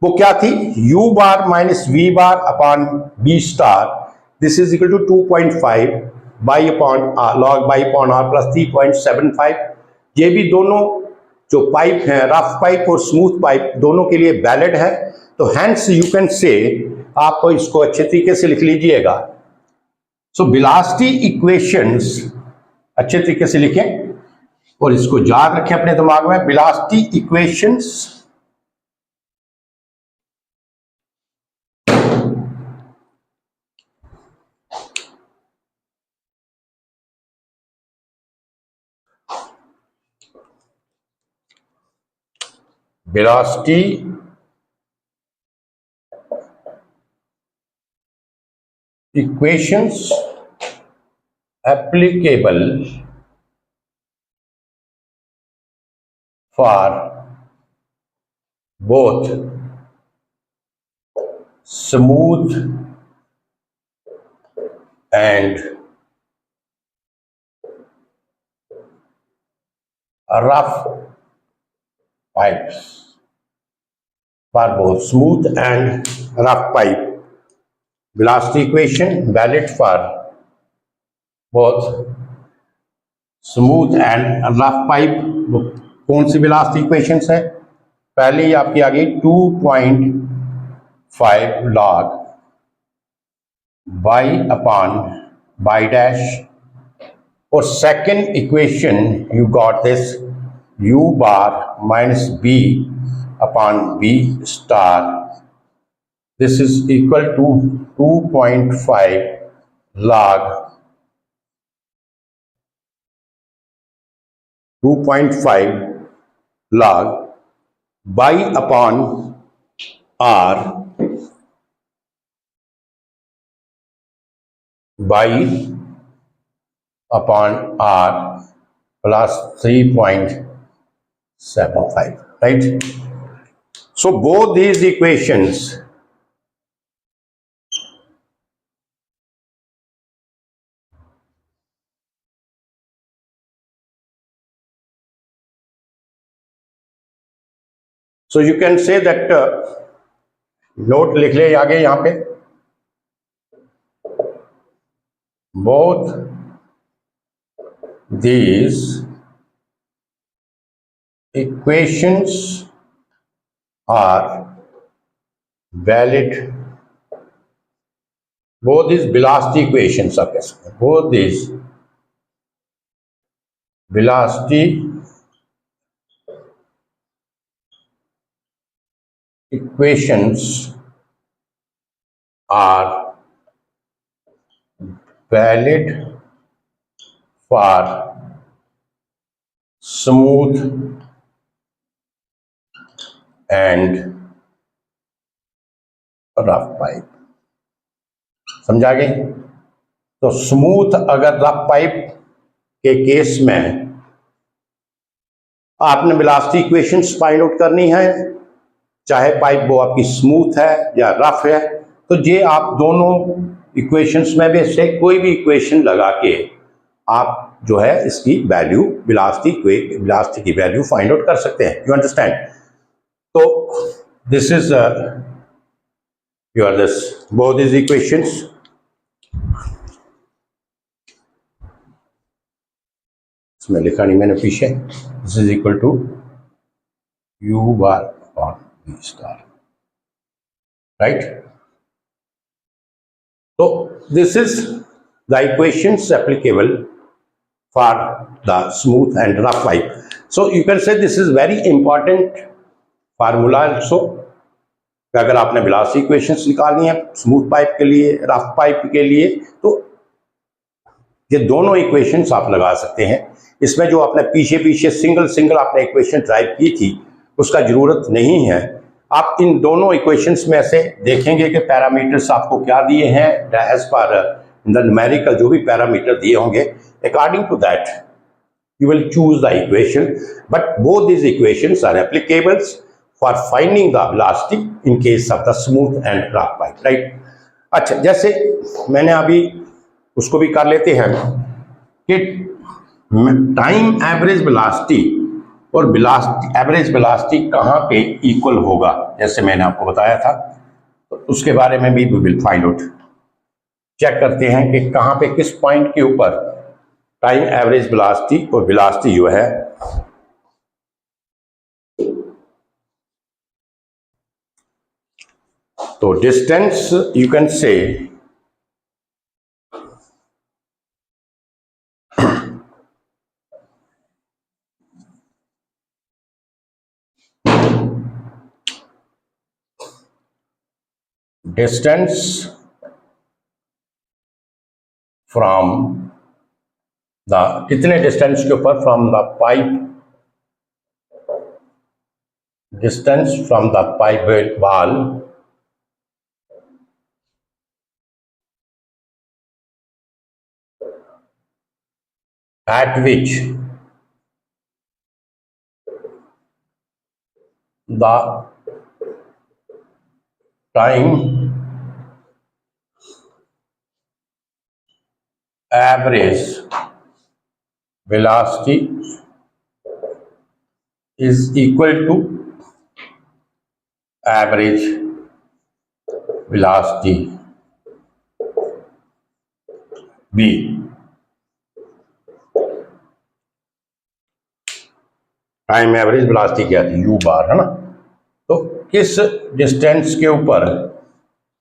वो क्या थी, u bar minus v bar upon b star, this is equal to 2.5 by upon log by upon are plus 3.75। ये भी दोनों जो pipe हैं, rough pipe और स्मूथ पाइप, दोनों के लिए वैलिड है। तो हैंस यू कैन से, आप इसको अच्छे तरीके से लिख लीजिएगा। सो वेलोसिटी इक्वेशंस अच्छे तरीके से लिखें और इसको याद रखें अपने दिमाग में। Velocity equations velocity equations applicable for both smooth and rough pipes, for both smooth and rough pipe velocity equation valid for both smooth and rough pipe. कौन सी वेलोसिटी इक्वेशंस है, पहले ही आपकी आ गई 2.5 log by upon y dash, और second equation you got this u bar minus B upon B star, this is equal to 2.5 log 2.5 log by upon r y upon are plus 3.75, right? So both these equations so you can say that note लिख ले आगे यहां पे, both these equations are valid, both these velocity equations are both these velocity equations are valid for smooth and rough pipe. समझा गई? तो smooth अगर rough pipe के केस में आपने वेलोसिटी इक्वेशंस फाइंड आउट करनी है, चाहे पाइप वो आपकी स्मूथ है या रफ है, तो ये आप दोनों इक्वेशंस में भी से कोई भी इक्वेशन लगा के आप जो है इसकी वैल्यू वेलोसिटी की वैल्यू फाइंड आउट कर सकते हैं। You understand? तो this is your this both this equations, इसमें लिखा नहीं मैंने पीछे, this is equal to u bar upon v star, right? तो this is the equations applicable for the smooth and rough pipe. So you can say this is very important formula also. अगर आपने velocity equations निकालनी है smooth pipe के लिए, rough pipe के लिए, तो ये दोनों इक्वेशंस आप लगा सकते हैं। इसमें जो आपने पीछे सिंगल आपने इक्वेशन ड्राइव की थी उसका जरूरत नहीं है। आप इन दोनों इक्वेशंस में से देखेंगे कि पैरामीटर्स आपको क्या दिए हैं एज पर द न्यूमेरिकल, जो भी पैरामीटर दिए होंगे according to that you will choose the equation, but both these equations are applicable for finding the velocity in case of the smooth and rough pipe, right? अच्छा, जैसे मैंने अभी उसको भी कर लेते हैं कि टाइम एवरेज वेलोसिटी और एवरेज वेलोसिटी कहाँ पे इक्वल होगा, जैसे मैंने आपको बताया था, तो उसके बारे में भी विल फाइंड आउट। चेक करते हैं कि कहाँ पे किस पॉइंट के ऊपर टाइम एवरेज वेलोसिटी और वेलोसिटी जो है तो डिस्टेंस यू कैन से डिस्टेंस फ्रॉम द कितने डिस्टेंस के ऊपर from the pipe, distance from the pipe wall at which the time average velocity is equal to average velocity B। Time average velocity क्या थी, u बार, है ना। तो किस डिस्टेंस के ऊपर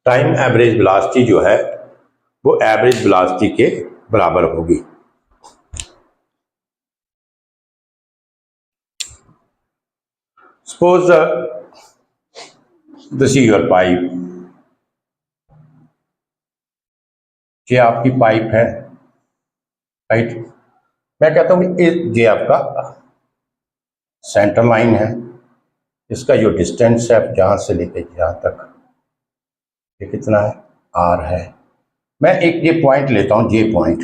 टाइम एवरेज वेलोसिटी जो है वो एवरेज वेलोसिटी के बराबर होगी। Suppose this is your pipe, ये आपकी पाइप है, राइट। मैं कहता हूँ ये आपका सेंटर लाइन है, इसका जो डिस्टेंस है जहाँ से लेकर जहाँ तक ये कितना है, r है। मैं एक ये पॉइंट लेता हूँ, जे पॉइंट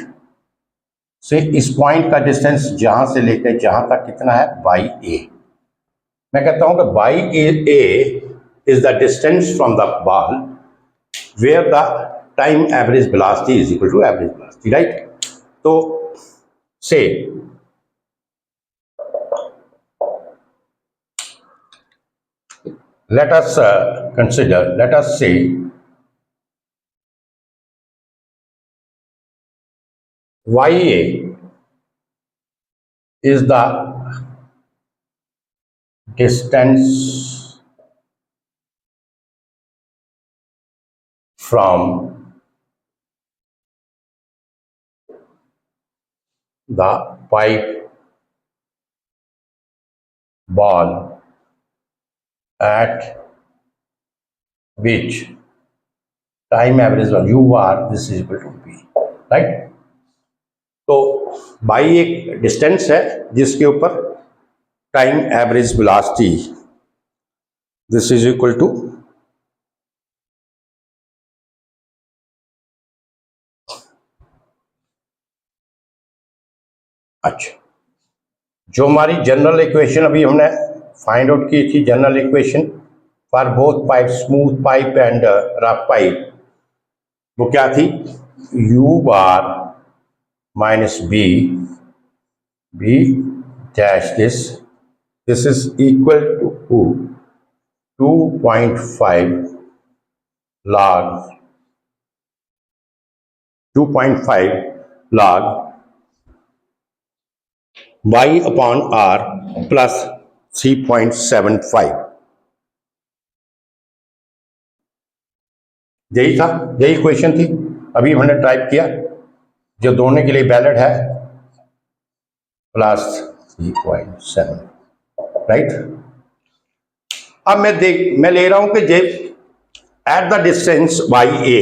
से इस पॉइंट का डिस्टेंस जहाँ से लेकर जहाँ तक कितना है, बाई a। मैं कहता हूँ कि by a is the distance from the wall where the time average velocity is equal to average velocity, right. तो से let us consider, let us say YA is the distance from the pipe ball at which time average value u bar this is equal to b, right। तो by एक distance है जिसके ऊपर time average velocity this is equal to अच्छा, जो हमारी general equation अभी हमने फाइंड आउट की थी, general equation for both pipe, smooth pipe and rough pipe, वो क्या थी, u bar minus B dash this is equal to 2.5 log y upon r plus 3.75। यही था, यही क्वेश्चन थी। अभी हमने टाइप किया, जो दोनों के लिए वैलिड है प्लस 3.7, राइट। अब मैं ले रहा हूं कि जे at the distance y a,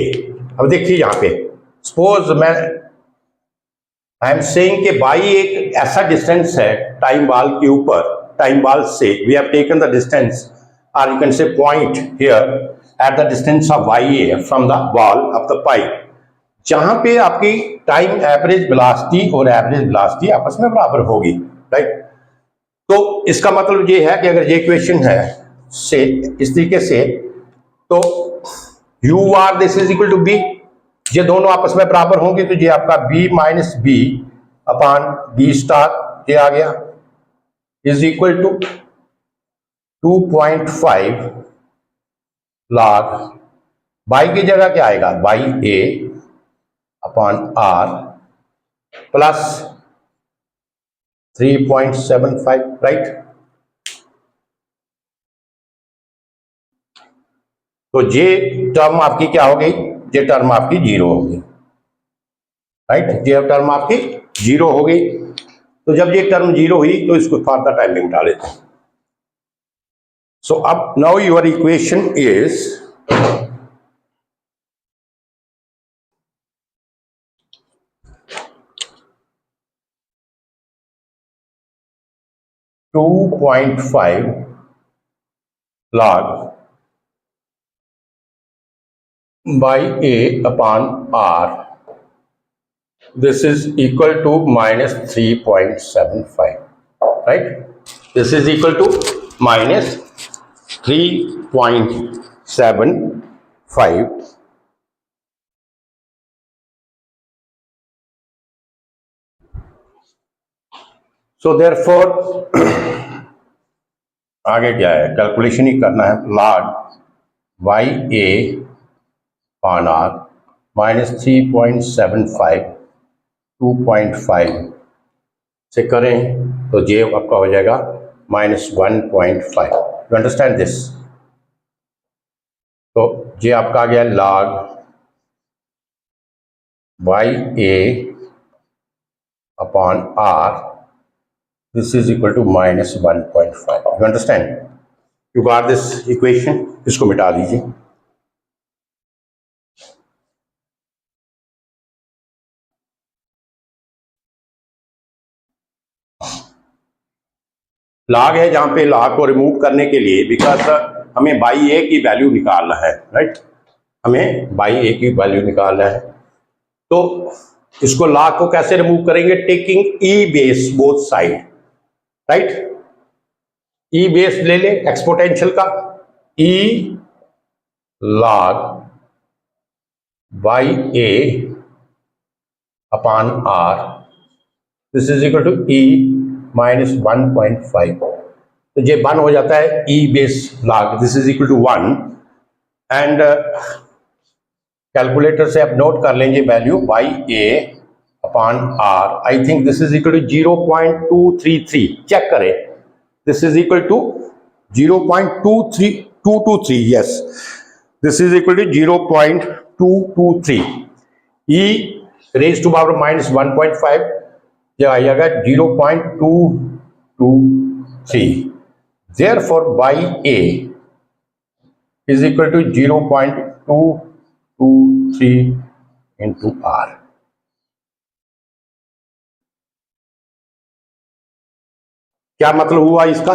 अब देखिए यहां पे सपोज मैं आई एम सेइंग कि y एक ऐसा डिस्टेंस है टाइम बॉल के ऊपर, टाइम बॉल से we have taken the distance और you can say point here at the distance of y a from the wall of the pipe, जहां पे आपकी टाइम एवरेज वेलोसिटी और एवरेज वेलोसिटी आपस में बराबर होगी, राइट। तो इसका मतलब ये है कि अगर ये इक्वेशन है से इस तरीके से, तो u r this is equal to b, ये दोनों आपस में बराबर होंगे, तो ये आपका b minus B upon b star ये आ गया is equal to 2.5 log y की जगह क्या आएगा y a upon r plus 3.75, right. तो ये टर्म आपकी क्या हो गई, ये टर्म आपकी जीरो हो गई, राइट। ये टर्म आपकी जीरो हो गई। तो जब ये टर्म जीरो हुई तो इसको फर्दर टाइम में उठा लेते हैं। सो अब now your equation is 2.5 log by a upon r, this is equal to minus 3.75, right? This is equal to minus 3.75. So therefore आगे क्या है, कैलकुलेशन ही करना है, log y a upon r minus 3.75 2.5 से करें तो जे आपका हो जाएगा -1.5। You understand this? तो जे आपका आ गया log y a upon r, this is equal to -1.5। you understand? you got this equation? इसको मिटा दीजिए। log है जहां पे log को रिमूव करने के लिए, बिकॉज हमें बाई ए की वैल्यू निकालना है, राइट। हमें बाई ए की वैल्यू निकालना है, तो इसको log को कैसे रिमूव करेंगे? Taking e base both side, right. E base ले ले एक्सपोनेंशियल का, e log y a upon r, this is equal to e -1.5। तो ये 1 हो जाता है, e base log this is equal to 1, and calculator से आप नोट कर लेंगे value y a upon r. I think this is equal to 0.233, check करें, this is equal to 0.23223, yes, this is equal to 0.223। E raise to power -1.5 यह आएगा 0.223, therefore by A is equal to 0.223 into R. क्या मतलब हुआ इसका?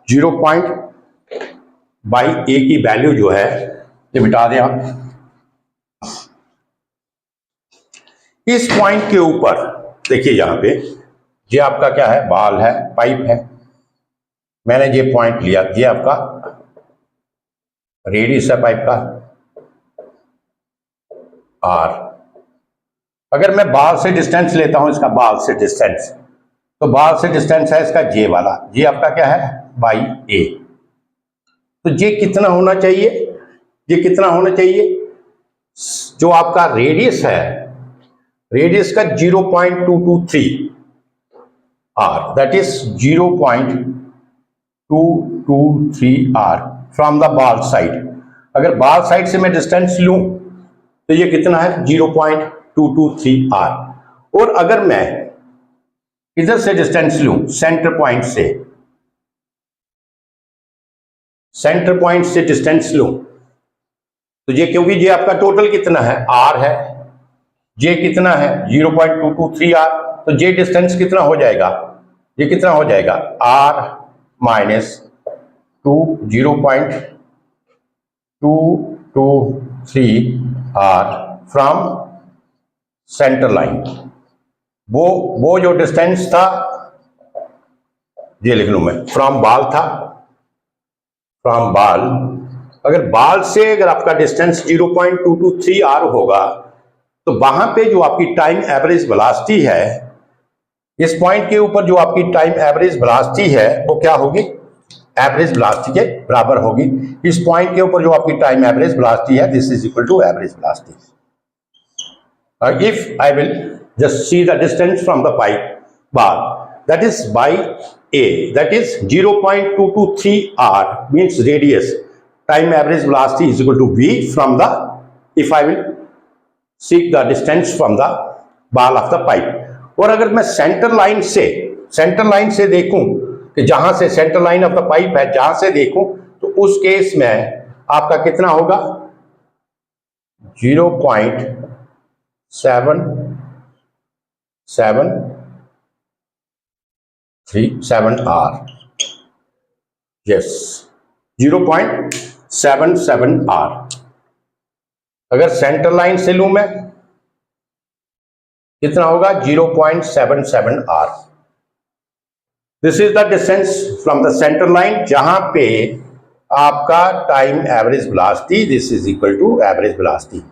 0 by ए की value जो है ये मिटा दें आप। इस पॉइंट के ऊपर देखिए, यहां पे ये आपका क्या है, बॉल है, पाइप है, मैंने ये पॉइंट लिया, ये आपका रेडियस है पाइप का आर। अगर मैं बॉल से डिस्टेंस लेता हूं, इसका बॉल से डिस्टेंस, तो बॉल से डिस्टेंस है इसका जे वाला, ये आपका क्या है बाई ए। तो ये कितना होना चाहिए? ये कितना होना चाहिए? जो आपका रेडियस है, रेडियस का 0.223 R, that is 0.223 R from the wall side. अगर बॉल साइड से मैं डिस्टेंस लूं तो ये कितना है 0.223 r। और अगर मैं इधर से डिस्टेंस लूं, सेंटर पॉइंट से डिस्टेंस लूं, तो ये क्योंकि ये आपका टोटल कितना है r है, ये कितना है 0.223 r, तो ये डिस्टेंस कितना हो जाएगा, ये कितना हो जाएगा r minus 0.223 r from centre line. वो जो डिस्टेंस था, ये लिख लूं मैं, फ्रॉम बाल था, फ्रॉम बाल। अगर बाल से अगर आपका डिस्टेंस 0.223 r होगा, तो वहां पे जो आपकी टाइम एवरेज वेलोसिटी है, इस पॉइंट के ऊपर जो आपकी टाइम एवरेज वेलोसिटी है वो क्या होगी, एवरेज वेलोसिटी के बराबर होगी। इस पॉइंट के ऊपर जो आपकी टाइम एवरेज वेलोसिटी है, this is equal to average velocity. If I will just see the distance from the pipe bar, that is by a, that is 0.223 r means radius, time average velocity is equal to v from the, if I will seek the distance from the ball of the pipe। और अगर मैं centre line से देखूं कि जहां से centre line of the pipe है, जहां से देखूं, तो उस केस में आपका कितना होगा 0.737 r, यस 0.77 r। अगर सेंटर लाइन से लूं मैं, कितना होगा 0.77 r। This is the distance from the centre line, जहां पे आपका time average velocity, this is equal to average velocity.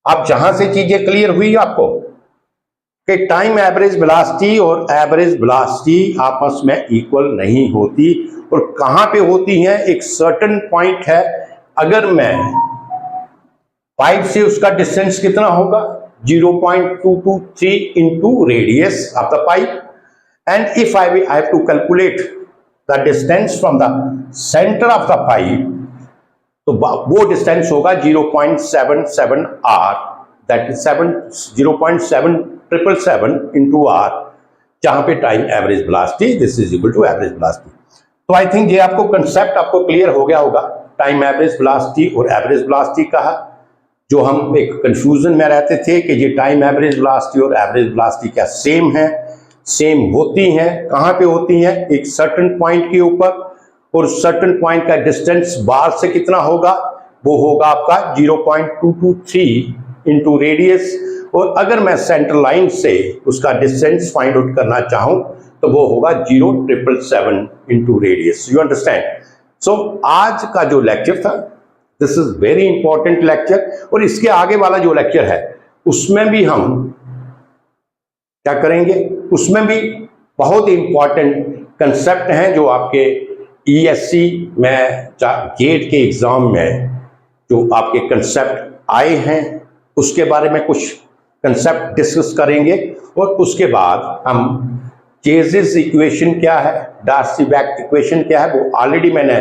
अब जहां से चीजें क्लियर हुई आपको कि टाइम एवरेज वेलोसिटी और एवरेज वेलोसिटी आपस में इक्वल नहीं होती, और कहां पे होती हैं, एक सर्टेन पॉइंट है। अगर मैं पाइप से उसका डिस्टेंस कितना होगा 0.223 into radius of the pipe, and if I have to calculate the distance from the centre of the pipe, तो वो डिस्टेंस होगा 0.77 r, that is 0.7777 into r, जहां पे time average velocity, this is equal to average velocity. तो I think ये आपको concept आपको clear हो गया होगा, टाइम एवरेज वेलोसिटी और एवरेज वेलोसिटी का, जो हम एक कंफ्यूजन में रहते थे कि ये टाइम एवरेज वेलोसिटी और एवरेज वेलोसिटी क्या सेम है, सेम होती हैं। कहां पे होती हैं, एक सर्टेन पॉइंट के ऊपर, और सर्टेन पॉइंट का डिस्टेंस बार से कितना होगा, वो होगा आपका 0.223 इंटू रेडियस। और अगर मैं सेंटर लाइन से उसका डिस्टेंस फाइंड आउट करना चाहूं, तो वो होगा 0.777 into radius. You understand. So आज का जो लेक्चर था, this is very important lecture, और इसके आगे वाला जो लेक्चर है उसमें भी हम क्या करेंगे, उसमें भी बहुत इंपॉर्टेंट कंसेप्ट हैं जो आपके ESC में, गेट के एग्जाम में जो आपके कंसेप्ट आए हैं, उसके बारे में कुछ कंसेप्ट डिस्कस करेंगे। और उसके बाद हम चेजिस इक्वेशन क्या है, डार्सी-वैक्ट इक्वेशन क्या है, वो ऑलरेडी मैंने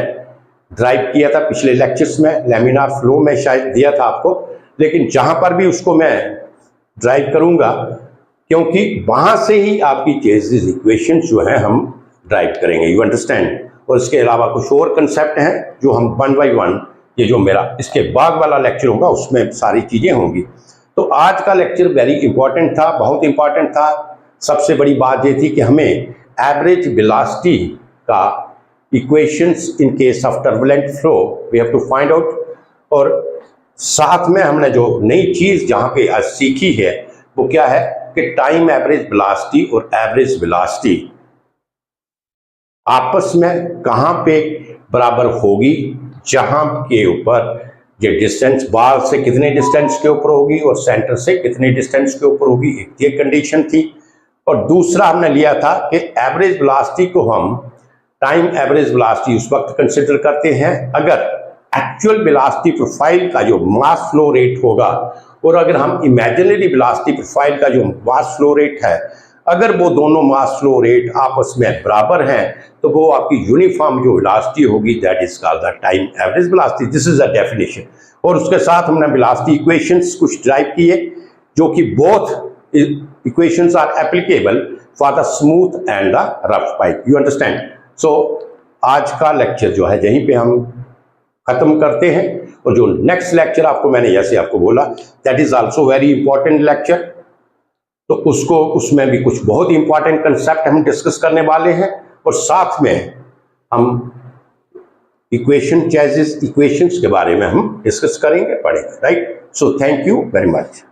ड्राइव किया था पिछले लेक्चर्स में, लैमिनार फ्लो में शायद दिया था आपको, लेकिन जहां पर भी उसको मैं ड्राइव करूंगा, क्योंकि वहां से ही आपकी चेजिस इक्वेशन जो है हम ड्राइव करेंगे। You understand. और इसके अलावा कुछ और कंसेप्ट हैं जो हम 1 by 1, ये जो मेरा इसके बाद वाला लेक्चर होगा उसमें सारी चीजें होंगी। तो आज का लेक्चर वेरी इंपॉर्टेंट था, बहुत इंपॉर्टेंट था। सबसे बड़ी बात ये थी कि हमें एवरेज वेलोसिटी का equations in case of turbulent flow we have to find out. और साथ में हमने जो नई चीज जहां पे आज सीखी है वो क्या है कि टाइम एवरेज वेलोसिटी और एवरेज वेलोसिटी आपस में कहां पे बराबर होगी, जहां के ऊपर ये डिस्टेंस बार से कितने डिस्टेंस के ऊपर होगी और सेंटर से कितने डिस्टेंस के ऊपर होगी, एक ये कंडीशन थी। और दूसरा हमने लिया था कि एवरेज वेलोसिटी को हम टाइम एवरेज वेलोसिटी उस वक्त कंसिडर करते हैं अगर एक्चुअल वेलोसिटी प्रोफाइल का जो मास फ्लो रेट होगा, और अगर हम इमेजिनरी वेलोसिटी प्रोफाइल का जो मास फ्लो रेट है अगर वो दोनों मास फ्लो रेट आपस में बराबर हैं तो वो आपकी यूनिफॉर्म जो वेलोसिटी होगी that is called the time average velocity. This is a definition. और उसके साथ हमने वेलोसिटी इक्वेशंस कुछ ड्राइव किए जो कि both equations are applicable for the smooth and the rough pipe. You understand? So आज का लेक्चर जो है यहीं पे हम खत्म करते हैं, और जो नेक्स्ट लेक्चर आपको मैंने जैसे आपको बोला that is also very important lecture, तो उसमें भी कुछ बहुत ही इंपॉर्टेंट कंसेप्ट हम डिस्कस करने वाले हैं, और साथ में हम इक्वेशंस के बारे में हम डिस्कस करेंगे, पढ़ेंगे। Right? So thank you very much.